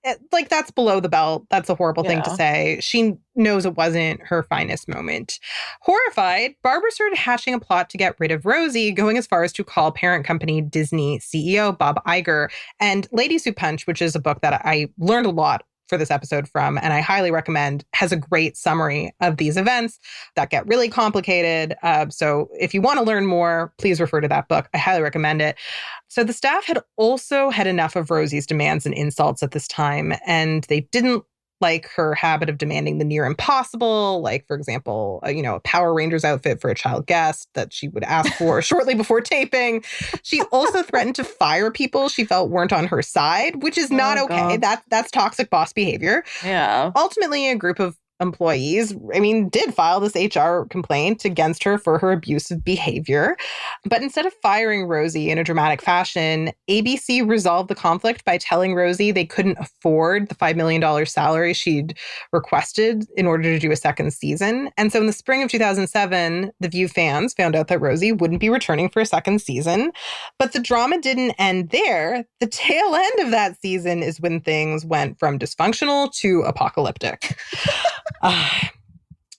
that's below the belt. That's a horrible thing to say. She knows it wasn't her finest moment. Horrified, Barbara started hatching a plot to get rid of Rosie, going as far as to call parent company Disney CEO Bob Iger. And Ladies Who Punch, which is a book that I learned a lot for this episode from, and I highly recommend, has a great summary of these events that get really complicated. So if you want to learn more, please refer to that book. I highly recommend it. So the staff had also had enough of Rosie's demands and insults at this time, and they didn't like her habit of demanding the near impossible, for example, a Power Rangers outfit for a child guest that she would ask for shortly before taping. She also threatened to fire people she felt weren't on her side, which is not okay. That's toxic boss behavior. Yeah. Ultimately, a group of employees, did file this HR complaint against her for her abusive behavior. But instead of firing Rosie in a dramatic fashion, ABC resolved the conflict by telling Rosie they couldn't afford the $5 million salary she'd requested in order to do a second season. And so in the spring of 2007, The View fans found out that Rosie wouldn't be returning for a second season. But the drama didn't end there. The tail end of that season is when things went from dysfunctional to apocalyptic.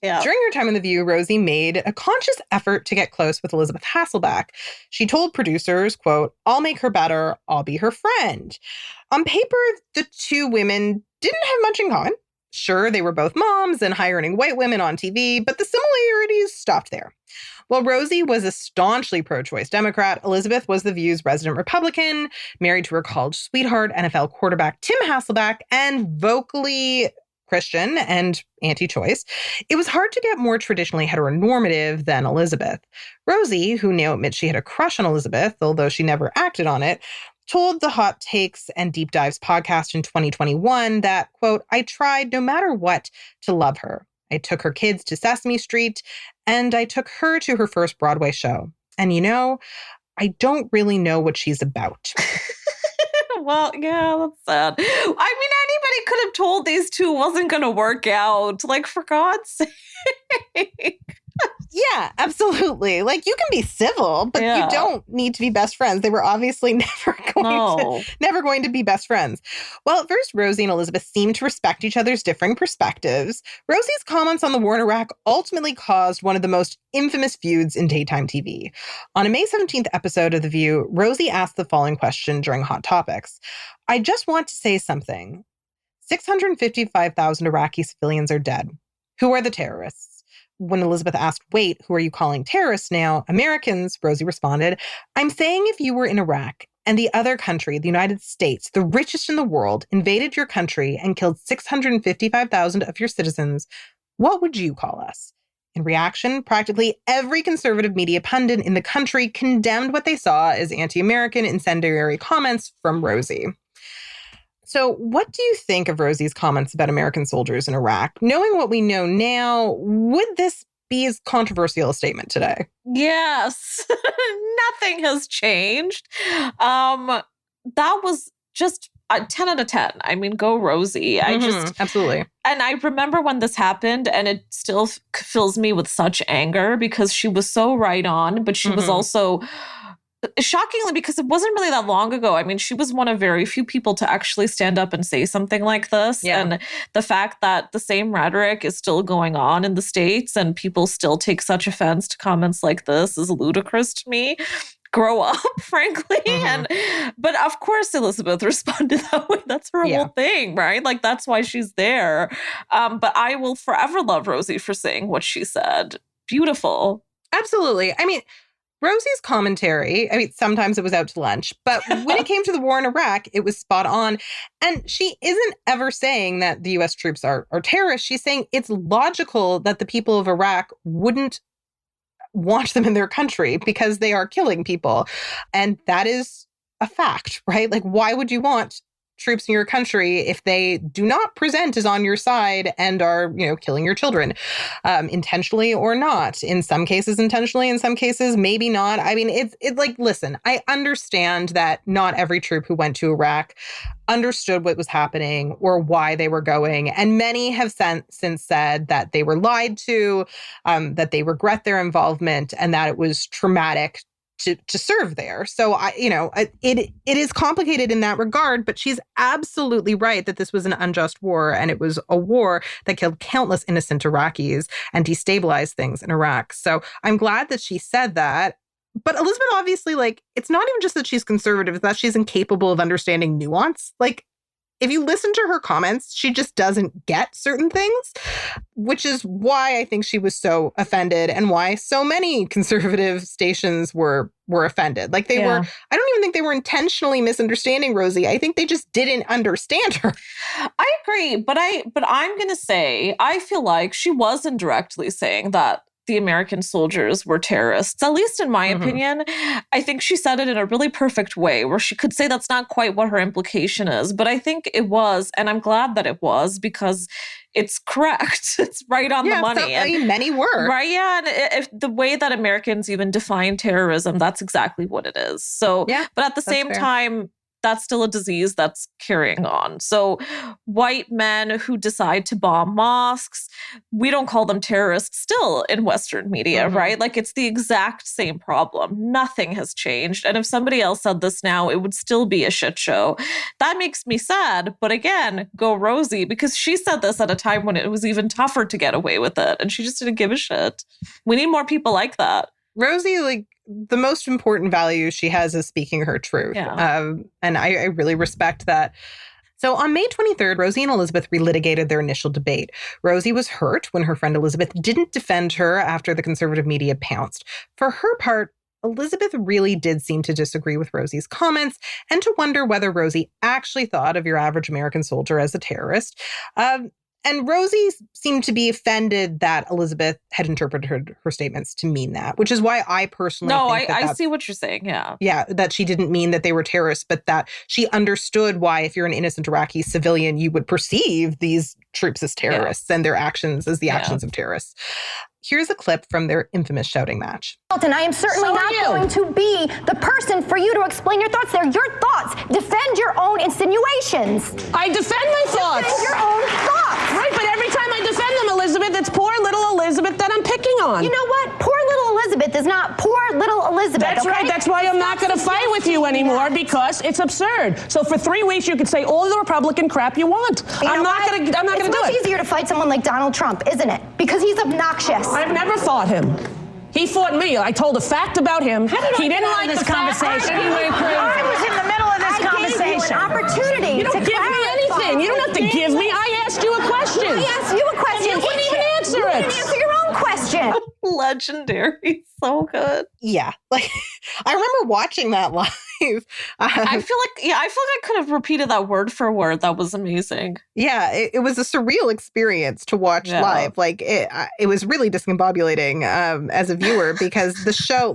During her time in The View, Rosie made a conscious effort to get close with Elizabeth Hasselbeck. She told producers, quote, "I'll make her better. I'll be her friend." On paper, the two women didn't have much in common. Sure, they were both moms and high-earning white women on TV, but the similarities stopped there. While Rosie was a staunchly pro-choice Democrat, Elizabeth was The View's resident Republican, married to her college sweetheart, NFL quarterback Tim Hasselbeck, and vocally Christian and anti-choice. It was hard to get more traditionally heteronormative than Elizabeth. Rosie, who now admits she had a crush on Elizabeth, although she never acted on it, told the Hot Takes and Deep Dives podcast in 2021 that, quote, "I tried no matter what to love her. I took her kids to Sesame Street, and I took her to her first Broadway show. And I don't really know what she's about." Well, yeah, that's sad. Anybody could have told these two wasn't going to work out. For God's sake. Yeah, absolutely. You can be civil, but you don't need to be best friends. They were obviously never going to be best friends. Well, at first, Rosie and Elizabeth seemed to respect each other's differing perspectives. Rosie's comments on the war in Iraq ultimately caused one of the most infamous feuds in daytime TV. On a May 17th episode of The View, Rosie asked the following question during Hot Topics. "I just want to say something. 655,000 Iraqi civilians are dead. Who are the terrorists?" When Elizabeth asked, "Wait, who are you calling terrorists now?" "Americans," Rosie responded. "I'm saying if you were in Iraq and the other country, the United States, the richest in the world, invaded your country and killed 655,000 of your citizens, what would you call us?" In reaction, practically every conservative media pundit in the country condemned what they saw as anti-American incendiary comments from Rosie. So what do you think of Rosie's comments about American soldiers in Iraq? Knowing what we know now, would this be as controversial a statement today? Yes. Nothing has changed. That was just a 10 out of 10. I mean, go Rosie. Absolutely. And I remember when this happened, and it still fills me with such anger because she was so right on, but she was also shockingly, because it wasn't really that long ago. I mean, she was one of very few people to actually stand up and say something like this. Yeah. And the fact that the same rhetoric is still going on in the States and people still take such offense to comments like this is ludicrous to me. Grow up, frankly. But of course, Elizabeth responded that way. That's her whole thing, right? Like, that's why she's there. But I will forever love Rosie for saying what she said. Beautiful. Absolutely. I mean, Rosie's commentary, I mean, sometimes it was out to lunch, but when it came to the war in Iraq, it was spot on. And she isn't ever saying that the U.S. troops are terrorists. She's saying it's logical that the people of Iraq wouldn't want them in their country because they are killing people. And that is a fact, right? Like, why would you want troops in your country if they do not present as on your side and are, killing your children, intentionally or not? In some cases, intentionally. In some cases, maybe not. I mean, it's like, listen, I understand that not every troop who went to Iraq understood what was happening or why they were going. And many have since said that they were lied to, that they regret their involvement, and that it was traumatic to serve there. So, it is complicated in that regard, but she's absolutely right that this was an unjust war, and it was a war that killed countless innocent Iraqis and destabilized things in Iraq. So I'm glad that she said that. But Elizabeth, obviously, it's not even just that she's conservative, it's that she's incapable of understanding nuance. If you listen to her comments, she just doesn't get certain things, which is why I think she was so offended and why so many conservative stations were offended. I don't even think they were intentionally misunderstanding Rosie. I think they just didn't understand her. I agree, but I'm going to say, I feel like she was indirectly saying that the American soldiers were terrorists, at least in my opinion. I think she said it in a really perfect way where she could say that's not quite what her implication is, but I think it was, and I'm glad that it was because it's correct. It's right on the money. And many were. Right, yeah. And if the way that Americans even define terrorism, that's exactly what it is. So, but at the same time, that's still a disease that's carrying on. So white men who decide to bomb mosques, we don't call them terrorists still in Western media, right? It's the exact same problem. Nothing has changed. And if somebody else said this now, it would still be a shit show. That makes me sad. But again, go Rosie, because she said this at a time when it was even tougher to get away with it. And she just didn't give a shit. We need more people like that. Rosie, the most important value she has is speaking her truth. Yeah. And I really respect that. So on May 23rd, Rosie and Elizabeth relitigated their initial debate. Rosie was hurt when her friend Elizabeth didn't defend her after the conservative media pounced. For her part, Elizabeth really did seem to disagree with Rosie's comments and to wonder whether Rosie actually thought of your average American soldier as a terrorist. And Rosie seemed to be offended that Elizabeth had interpreted her statements to mean that, which is why I personally think I see what you're saying, yeah. Yeah, that she didn't mean that they were terrorists, but that she understood why, if you're an innocent Iraqi civilian, you would perceive these troops as terrorists and their actions as the actions of terrorists. Here's a clip from their infamous shouting match. And I am certainly not going to be the person for you to explain your thoughts. They're your thoughts. Defend your own insinuations. I defend my thoughts. Defend your own thoughts. Right, but every time I defend them, Elizabeth, it's poor little Elizabeth that I'm picking on. You know what? Poor little Elizabeth is not poor little Elizabeth. That's right. That's why I'm not going to fight with you anymore, because it's absurd. So for 3 weeks, you could say all the Republican crap you want. I'm not going to do it. It's much easier to fight someone like Donald Trump, isn't it? Because he's obnoxious. I've never fought him. He fought me. I told a fact about him. He didn't like this conversation. I was in the middle of this conversation. I gave you an opportunity. You don't give me anything. You don't have to give me. I asked you a question. I asked you a question. You wouldn't even answer it. You didn't answer your own question. Legendary. So good. Yeah. I remember watching that live. I feel like I could have repeated that word for word. That was amazing. Yeah, it was a surreal experience to watch live. It was really discombobulating as a viewer, because the show,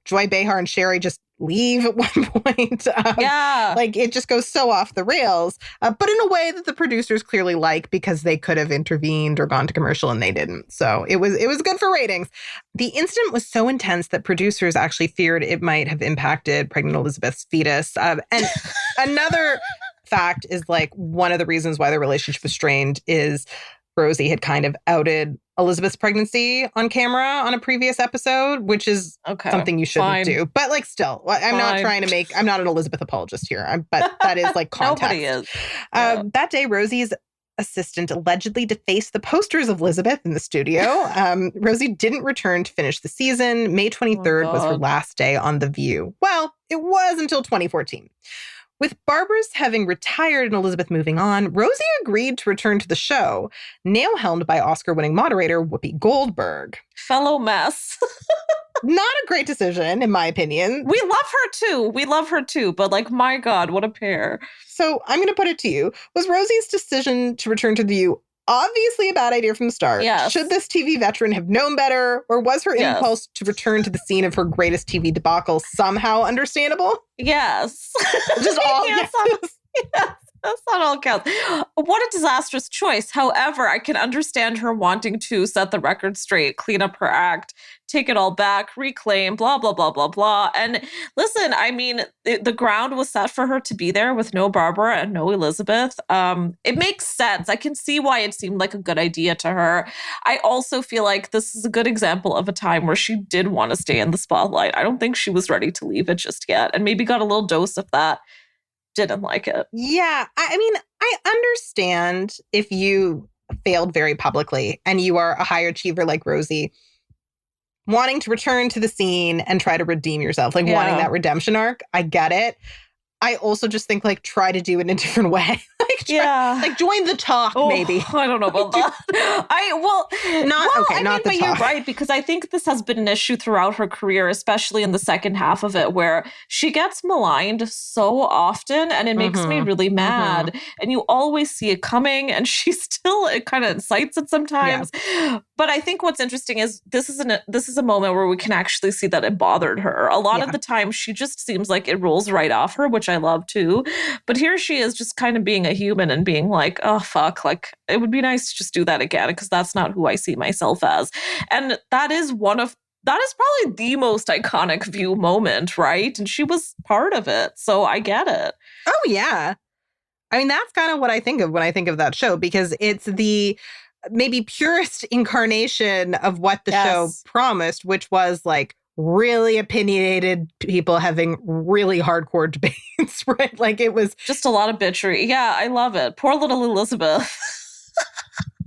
Joy Behar and Sherry just leave at one point. Yeah. Like, it just goes so off the rails, but in a way that the producers clearly like because they could have intervened or gone to commercial and they didn't. So it was good for ratings. The incident was so intense that producers actually feared it might have impacted pregnant Elizabeth's fetus. And another fact is, like, one of the reasons why the relationship was strained is Rosie had kind of outed Elizabeth's pregnancy on camera on a previous episode, which is something you shouldn't do. But, like, still, I'm not an Elizabeth apologist here, but that is, like, context. Nobody is. Yeah. That day, Rosie's assistant allegedly defaced the posters of Elizabeth in the studio. Rosie didn't return to finish the season. May 23rd was her last day on The View. Well, it was until 2014. With Barbara's having retired and Elizabeth moving on, Rosie agreed to return to the show, nail-helmed by Oscar-winning moderator Whoopi Goldberg. Fellow mess. Not a great decision, in my opinion. We love her too. But, like, my God, what a pair. So I'm going to put it to you. Was Rosie's decision to return to The View obviously a bad idea from the start? Yes. Should this TV veteran have known better? Or was her impulse to return to the scene of her greatest TV debacle somehow understandable? Yes. Just all yes. That's not all counts. What a disastrous choice. However, I can understand her wanting to set the record straight, clean up her act, take it all back, reclaim, blah, blah, blah, blah, blah. And listen, I mean, the ground was set for her to be there with no Barbara and no Elizabeth. It makes sense. I can see why it seemed like a good idea to her. I also feel like this is a good example of a time where she did want to stay in the spotlight. I don't think she was ready to leave it just yet, and maybe got a little dose of that. Didn't like it. Yeah. I mean, I understand if you failed very publicly and you are a high achiever like Rosie, wanting to return to the scene and try to redeem yourself, like wanting that redemption arc. I get it. I also just think, like, try to do it in a different way. Like, join the talk, maybe. I don't know about that. Not the but talk. You're right, because I think this has been an issue throughout her career, especially in the second half of it, where she gets maligned so often, and it makes me really mad. And you always see it coming, and it kind of incites it sometimes. Yeah. But I think what's interesting is this is a moment where we can actually see that it bothered her. A lot of the time, she just seems like it rolls right off her, which I love too. But here she is just kind of being a human and being like, oh, fuck, like, it would be nice to just do that again, because that's not who I see myself as. And that is probably the most iconic View moment, right? And she was part of it. So I get it. Oh, yeah. I mean, that's kind of what I think of when I think of that show, because it's the maybe purest incarnation of what the show promised, which was, like, really opinionated people having really hardcore debates, right? Like, it was just a lot of bitchery. Yeah, I love it. Poor little Elizabeth.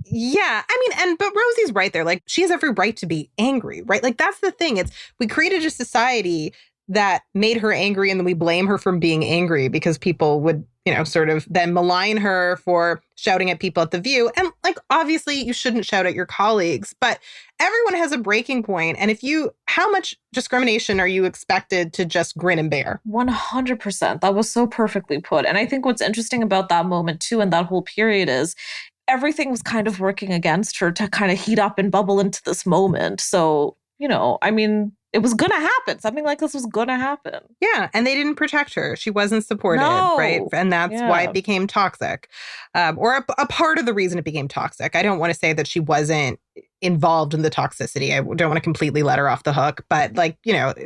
Yeah, I mean, but Rosie's right there. Like, she has every right to be angry, right? Like, that's the thing. We created a society that made her angry, and then we blame her for being angry because people would, sort of then malign her for shouting at people at The View. And, like, obviously you shouldn't shout at your colleagues, but everyone has a breaking point. And how much discrimination are you expected to just grin and bear? 100%. That was so perfectly put. And I think what's interesting about that moment too, and that whole period, is everything was kind of working against her to kind of heat up and bubble into this moment. So, I mean, it was going to happen. Something like this was going to happen. Yeah. And they didn't protect her. She wasn't supported, right? And that's why it became toxic. Or a part of the reason it became toxic. I don't want to say that she wasn't involved in the toxicity. I don't want to completely let her off the hook. But, like,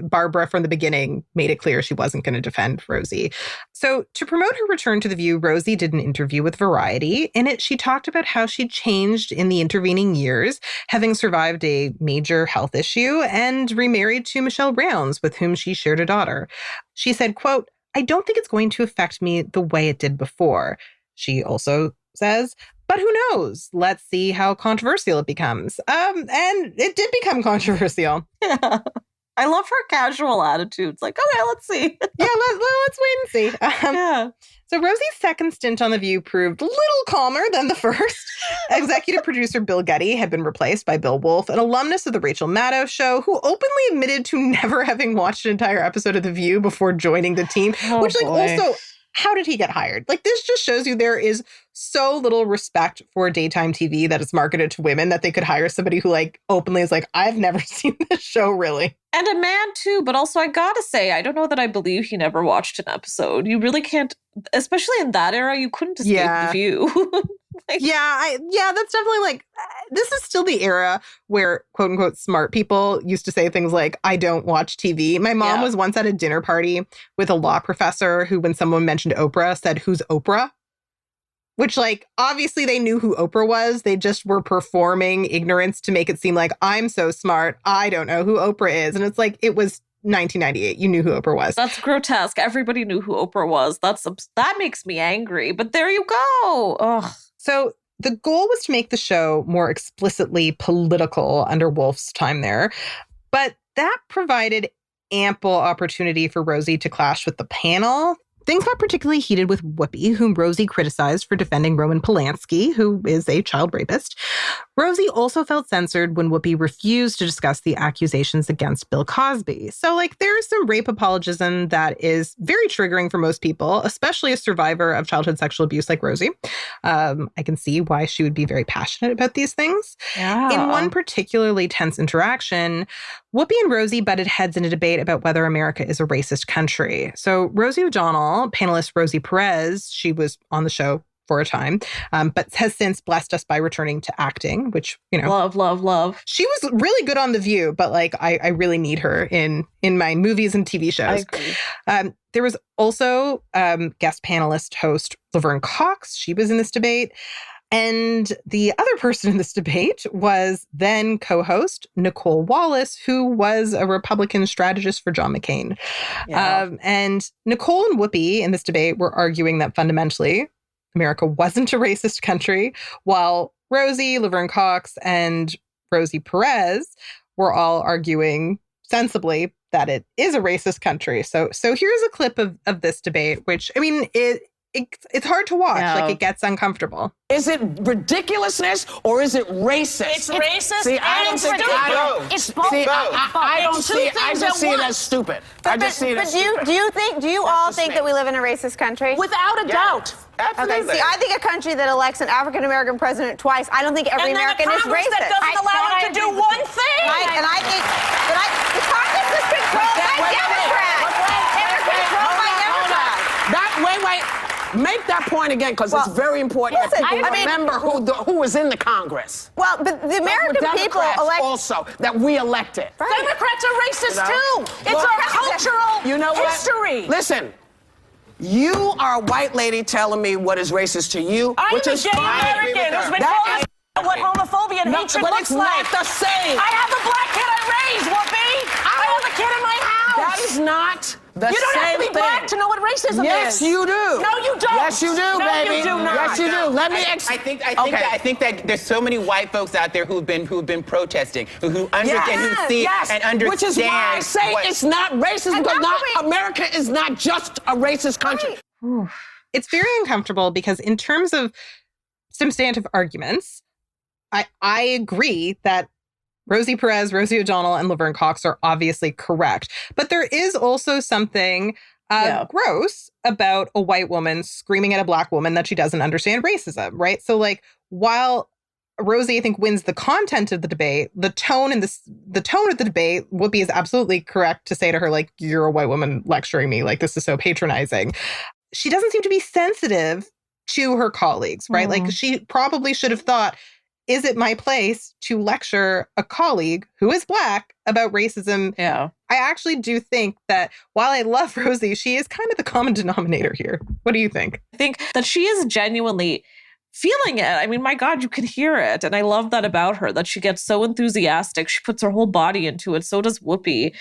Barbara from the beginning made it clear she wasn't going to defend Rosie. So to promote her return to The View, Rosie did an interview with Variety. In it, she talked about how she'd changed in the intervening years, having survived a major health issue and remarried to Michelle Rounds, with whom she shared a daughter. She said, quote, "I don't think it's going to affect me the way it did before." She also says, "But who knows? Let's see how controversial it becomes." And it did become controversial. Yeah. I love her casual attitudes. Like, okay, let's see. Yeah, let's wait and see. Yeah. So Rosie's second stint on The View proved a little calmer than the first. Executive producer Bill Getty had been replaced by Bill Wolfe, an alumnus of the Rachel Maddow show, who openly admitted to never having watched an entire episode of The View before joining the team, which, like, also, how did he get hired? Like, this just shows you there is so little respect for daytime TV that is marketed to women that they could hire somebody who, like, openly is like, I've never seen this show, really. And a man, too. But also, I gotta say, I don't know that I believe he never watched an episode. You really can't, especially in that era, you couldn't escape the view. That's definitely like, this is still the era where quote unquote smart people used to say things like, I don't watch TV. My mom was once at a dinner party with a law professor who, when someone mentioned Oprah, said, who's Oprah? Which, like, obviously they knew who Oprah was. They just were performing ignorance to make it seem like, I'm so smart, I don't know who Oprah is. And it's like, it was 1998. You knew who Oprah was. That's grotesque. Everybody knew who Oprah was. That makes me angry. But there you go. Ugh. So the goal was to make the show more explicitly political under Wolf's time there. But that provided ample opportunity for Rosie to clash with the panel. Things got particularly heated with Whoopi, whom Rosie criticized for defending Roman Polanski, who is a child rapist. Rosie also felt censored when Whoopi refused to discuss the accusations against Bill Cosby. So, like, there's some rape apologism that is very triggering for most people, especially a survivor of childhood sexual abuse like Rosie. I can see why she would be very passionate about these things. Yeah. In one particularly tense interaction, Whoopi and Rosie butted heads in a debate about whether America is a racist country. So Rosie O'Donnell, panelist Rosie Perez, she was on the show for a time, but has since blessed us by returning to acting, which, you know. Love. She was really good on The View, but, like, I really need her in my movies and TV shows. I agree. There was also guest panelist host Laverne Cox. She was in this debate. And the other person in this debate was then co-host Nicole Wallace, who was a Republican strategist for John McCain. Yeah. And Nicole and Whoopi in this debate were arguing that fundamentally America wasn't a racist country, while Rosie, Laverne Cox, and Rosie Perez were all arguing sensibly that it is a racist country. So here's a clip of this debate, which, I mean, it's hard to watch. Yeah. Like, it gets uncomfortable. Is it ridiculousness or is it racist? It's racist See, I and don't it's think stupid. I don't. It's both. See, I don't It's two see it. I things just at see it once. as stupid. I But just see it as stupid. do you all think that we live in a racist country? Without a doubt. Okay, see, I think a country that elects an African-American president twice, I don't think every And then American a is Congress racist. that doesn't allow them to do one thing. Right, and I think that the Congress is controlled by Democrats. They're controlled by Democrats. Wait. Make that point again, because it's very important that people remember who was in the Congress. Well, but the American people elect also that we elected. Right. Democrats are racist too. It's Look, our cultural history. Listen. You are a white lady telling me what is racist to you, I'm which a is gay fine. American who's been told what homophobia and hatred but looks it's like. not the same. I have a black kid I raised, Whoopi. I have a kid in my house. That is not the same thing. You don't have to be black to know what racism is. Yes, you do. No, you don't. Yes, you do, no, baby. You do not. Yes, you do. Let me I think that there's so many white folks out there who've been protesting, who understand, who see and understand. Which is why I say it's not racist, because America is not just a racist country. Right. It's very uncomfortable because in terms of substantive arguments, I agree that Rosie Perez, Rosie O'Donnell, and Laverne Cox are obviously correct. But there is also something gross about a white woman screaming at a black woman that she doesn't understand racism, right? So, like, while Rosie, I think, wins the content of the debate, the tone of the debate, Whoopi is absolutely correct to say to her, like, you're a white woman lecturing me. Like, this is so patronizing. She doesn't seem to be sensitive to her colleagues, right? Like, she probably should have thought, is it my place to lecture a colleague who is black about racism? Yeah. I actually do think that while I love Rosie, she is kind of the common denominator here. What do you think? I think that she is genuinely feeling it. I mean, my God, you can hear it. And I love that about her, that she gets so enthusiastic. She puts her whole body into it. So does Whoopi.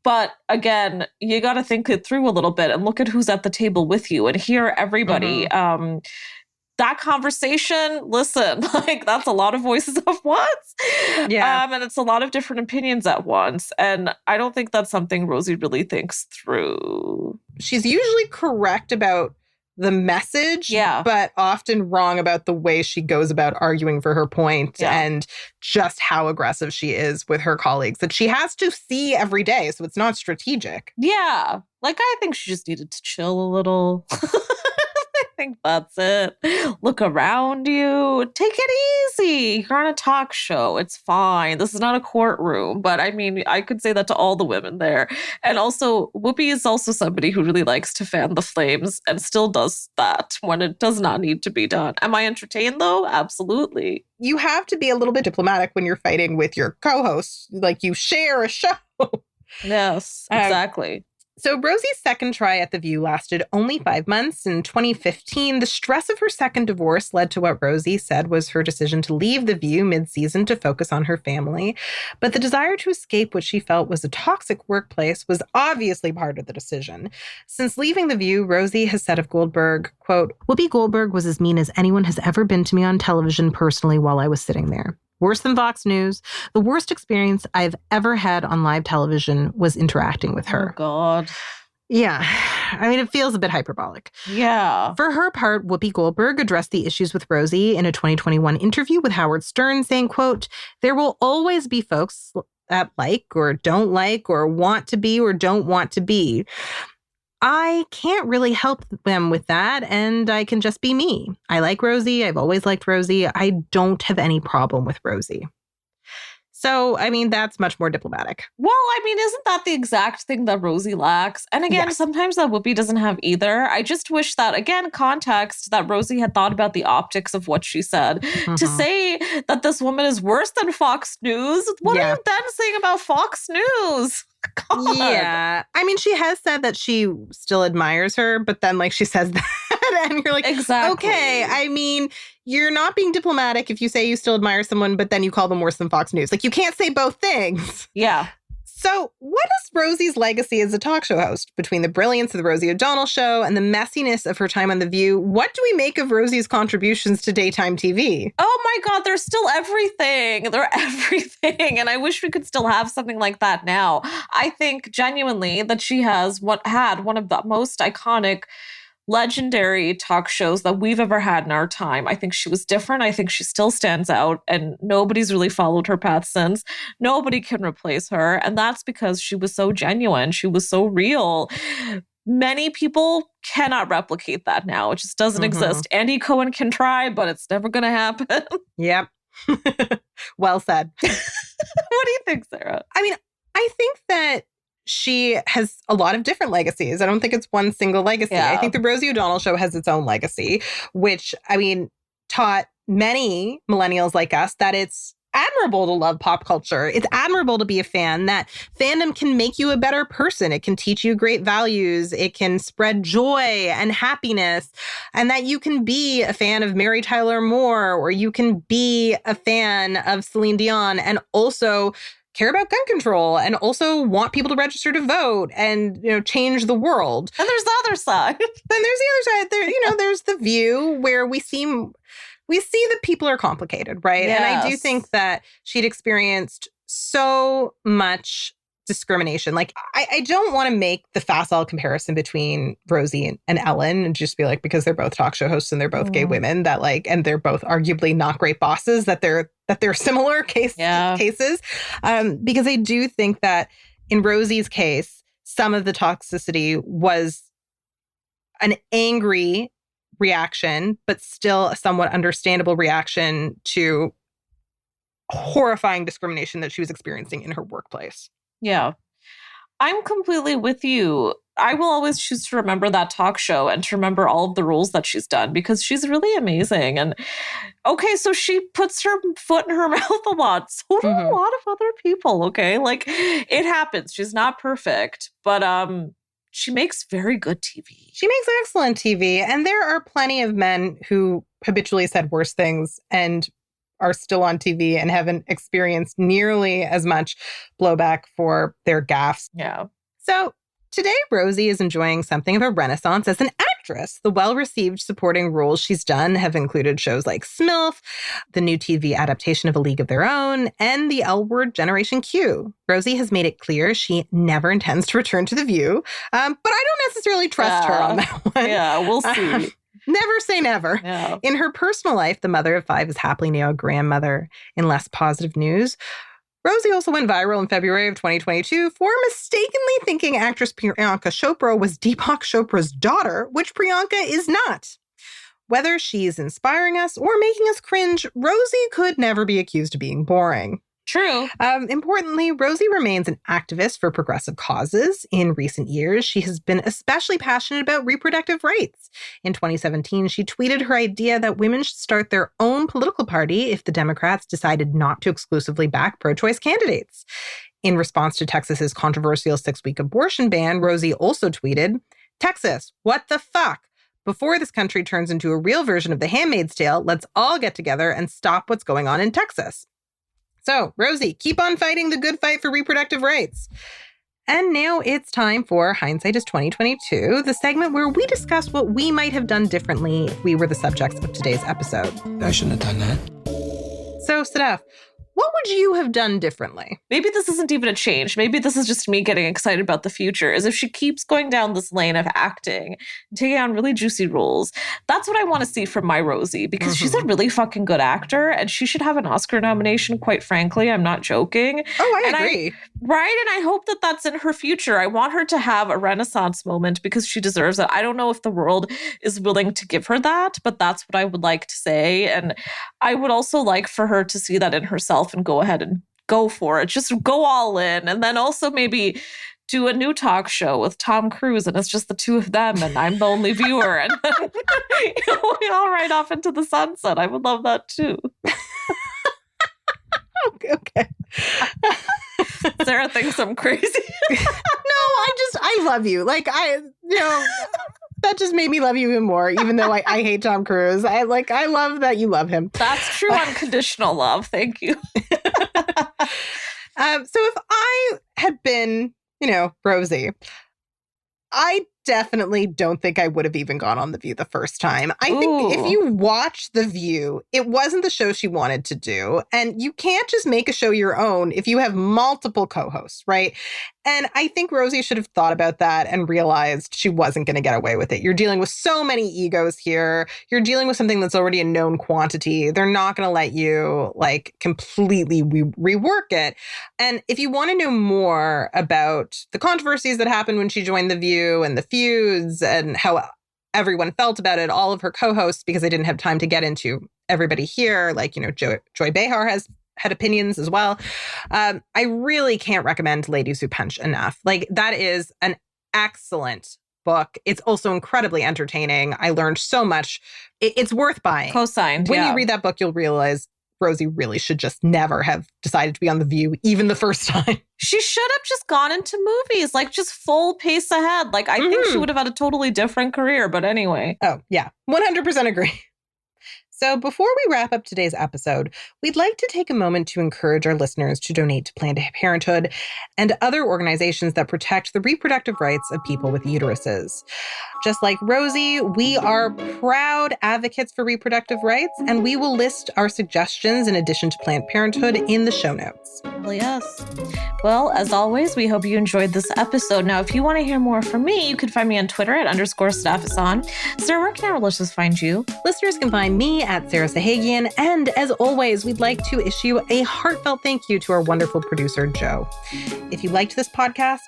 But again, you got to think it through a little bit and look at who's at the table with you and hear everybody. That conversation, listen, like, that's a lot of voices at once. Yeah. And it's a lot of different opinions at once. And I don't think that's something Rosie really thinks through. She's usually correct about the message, but often wrong about the way she goes about arguing for her point and just how aggressive she is with her colleagues that she has to see every day. So it's not strategic. Yeah. Like, I think she just needed to chill a little. think that's it. Look around you. Take it easy. You're on a talk show. It's fine. This is not a courtroom. But I mean, I could say that to all the women there. And also, Whoopi is also somebody who really likes to fan the flames and still does that when it does not need to be done. Am I entertained, though? Absolutely. You have to be a little bit diplomatic when you're fighting with your co-hosts. Like, you share a show. Yes, exactly. So Rosie's second try at The View lasted only 5 months. In 2015, the stress of her second divorce led to what Rosie said was her decision to leave The View mid-season to focus on her family. But the desire to escape what she felt was a toxic workplace was obviously part of the decision. Since leaving The View, Rosie has said of Goldberg, quote, "Whoopi Goldberg was as mean as anyone has ever been to me on television personally while I was sitting there. Worse than Fox News. The worst experience I've ever had on live television was interacting with her." Oh, God. Yeah. I mean, it feels a bit hyperbolic. Yeah. For her part, Whoopi Goldberg addressed the issues with Rosie in a 2021 interview with Howard Stern, saying, quote, "There will always be folks that like or don't like or want to be or don't want to be. I can't really help them with that, and I can just be me. I like Rosie. I've always liked Rosie. I don't have any problem with Rosie." So, I mean, that's much more diplomatic. Well, I mean, isn't that the exact thing that Rosie lacks? And again, sometimes that Whoopi doesn't have either. I just wish that, again, context, that Rosie had thought about the optics of what she said. To say that this woman is worse than Fox News, what are you then saying about Fox News? God. Yeah. I mean, she has said that she still admires her, but then, like, she says that, and you're like, exactly. Okay, I mean, you're not being diplomatic if you say you still admire someone, but then you call them worse than Fox News. Like, you can't say both things. Yeah. So what is Rosie's legacy as a talk show host? Between the brilliance of the Rosie O'Donnell show and the messiness of her time on The View, what do we make of Rosie's contributions to daytime TV? Oh my God, they're still everything. They're everything. And I wish we could still have something like that now. I think genuinely that she has had one of the most iconic, legendary talk shows that we've ever had in our time. I think she was different. I think she still stands out, and nobody's really followed her path since. Nobody can replace her. And that's because she was so genuine. She was so real. Many people cannot replicate that now. It just doesn't exist. Andy Cohen can try, but it's never going to happen. Yep. Well said. What do you think, Sarah? I mean, I think that she has a lot of different legacies. I don't think it's one single legacy. Yeah. I think the Rosie O'Donnell show has its own legacy, which, I mean, taught many millennials like us that it's admirable to love pop culture. It's admirable to be a fan, that fandom can make you a better person. It can teach you great values. It can spread joy and happiness, and that you can be a fan of Mary Tyler Moore, or you can be a fan of Celine Dion and also care about gun control and also want people to register to vote and, you know, change the world. And there's the other side. Then there's the other side. There, you know, there's The View, where we see that people are complicated, right? Yes. And I do think that she'd experienced so much discrimination. Like, I don't want to make the facile comparison between Rosie and Ellen and just be like, because they're both talk show hosts and they're both gay women, that like, and they're both arguably not great bosses, that they're similar cases. Because I do think that in Rosie's case, some of the toxicity was an angry reaction, but still a somewhat understandable reaction to horrifying discrimination that she was experiencing in her workplace. Yeah. I'm completely with you. I will always choose to remember that talk show and to remember all of the roles that she's done, because she's really amazing. And okay, so she puts her foot in her mouth a lot. So do a lot of other people, okay? Like, it happens. She's not perfect, but she makes very good TV. She makes excellent TV. And there are plenty of men who habitually said worse things and are still on TV and haven't experienced nearly as much blowback for their gaffes. Yeah. So today, Rosie is enjoying something of a renaissance as an actress. The well-received supporting roles she's done have included shows like Smilf, the new TV adaptation of A League of Their Own, and the L Word Generation Q. Rosie has made it clear she never intends to return to The View, but I don't necessarily trust her on that one. Yeah, we'll see. Never say never. Yeah. In her personal life, the mother of 5 is happily now a grandmother. In less positive news, Rosie also went viral in February of 2022 for mistakenly thinking actress Priyanka Chopra was Deepak Chopra's daughter, which Priyanka is not. Whether she's inspiring us or making us cringe, Rosie could never be accused of being boring. True. Importantly, Rosie remains an activist for progressive causes. In recent years, she has been especially passionate about reproductive rights. In 2017, she tweeted her idea that women should start their own political party if the Democrats decided not to exclusively back pro-choice candidates. In response to Texas's controversial 6-week abortion ban, Rosie also tweeted, "Texas, what the fuck? Before this country turns into a real version of The Handmaid's Tale, let's all get together and stop what's going on in Texas." So, Rosie, keep on fighting the good fight for reproductive rights. And now it's time for Hindsight is 2022, the segment where we discuss what we might have done differently if we were the subjects of today's episode. I shouldn't have done that. So, Sadaf, what would you have done differently? Maybe this isn't even a change. Maybe this is just me getting excited about the future, is if she keeps going down this lane of acting, taking on really juicy roles. That's what I want to see from my Rosie, because she's a really fucking good actor and she should have an Oscar nomination, quite frankly. I'm not joking. Oh, I agree. Right? And I hope that that's in her future. I want her to have a renaissance moment because she deserves it. I don't know if the world is willing to give her that, but that's what I would like to say. And I would also like for her to see that in herself and go ahead and go for it. Just go all in. And then also maybe do a new talk show with Tom Cruise and it's just the two of them and I'm the only viewer. And then, we all ride off into the sunset. I would love that too. Okay. Sarah thinks I'm crazy. No, I love you. That just made me love you even more, even though I hate Tom Cruise. I love that you love him. That's true unconditional love. Thank you. So if I had been, Rosie, I definitely don't think I would have even gone on The View the first time. I think if you watch The View, it wasn't the show she wanted to do. And you can't just make a show your own if you have multiple co-hosts, right? And I think Rosie should have thought about that and realized she wasn't going to get away with it. You're dealing with so many egos here. You're dealing with something that's already a known quantity. They're not going to let you completely rework it. And if you want to know more about the controversies that happened when she joined The View and the feuds and how everyone felt about it, all of her co-hosts, because I didn't have time to get into everybody here, Joy Behar has had opinions as well. I really can't recommend Ladies Who Punch enough. That is an excellent book. It's also incredibly entertaining. I learned so much. It's worth buying. Co-signed. When you read that book, you'll realize Rosie really should just never have decided to be on The View, even the first time. She should have just gone into movies, just full pace ahead. I think she would have had a totally different career, but anyway. Oh, yeah. 100% agree. So before we wrap up today's episode, we'd like to take a moment to encourage our listeners to donate to Planned Parenthood and other organizations that protect the reproductive rights of people with uteruses. Just like Rosie, we are proud advocates for reproductive rights, and we will list our suggestions in addition to Planned Parenthood in the show notes. Well, yes. Well, as always, we hope you enjoyed this episode. Now, if you want to hear more from me, you can find me on Twitter at _SadafHassan. Sarah, where can our listeners find you? Listeners can find me at Sarah Sahagian. And as always, we'd like to issue a heartfelt thank you to our wonderful producer, Joe. If you liked this podcast,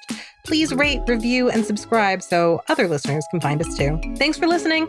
please rate, review, and subscribe so other listeners can find us too. Thanks for listening.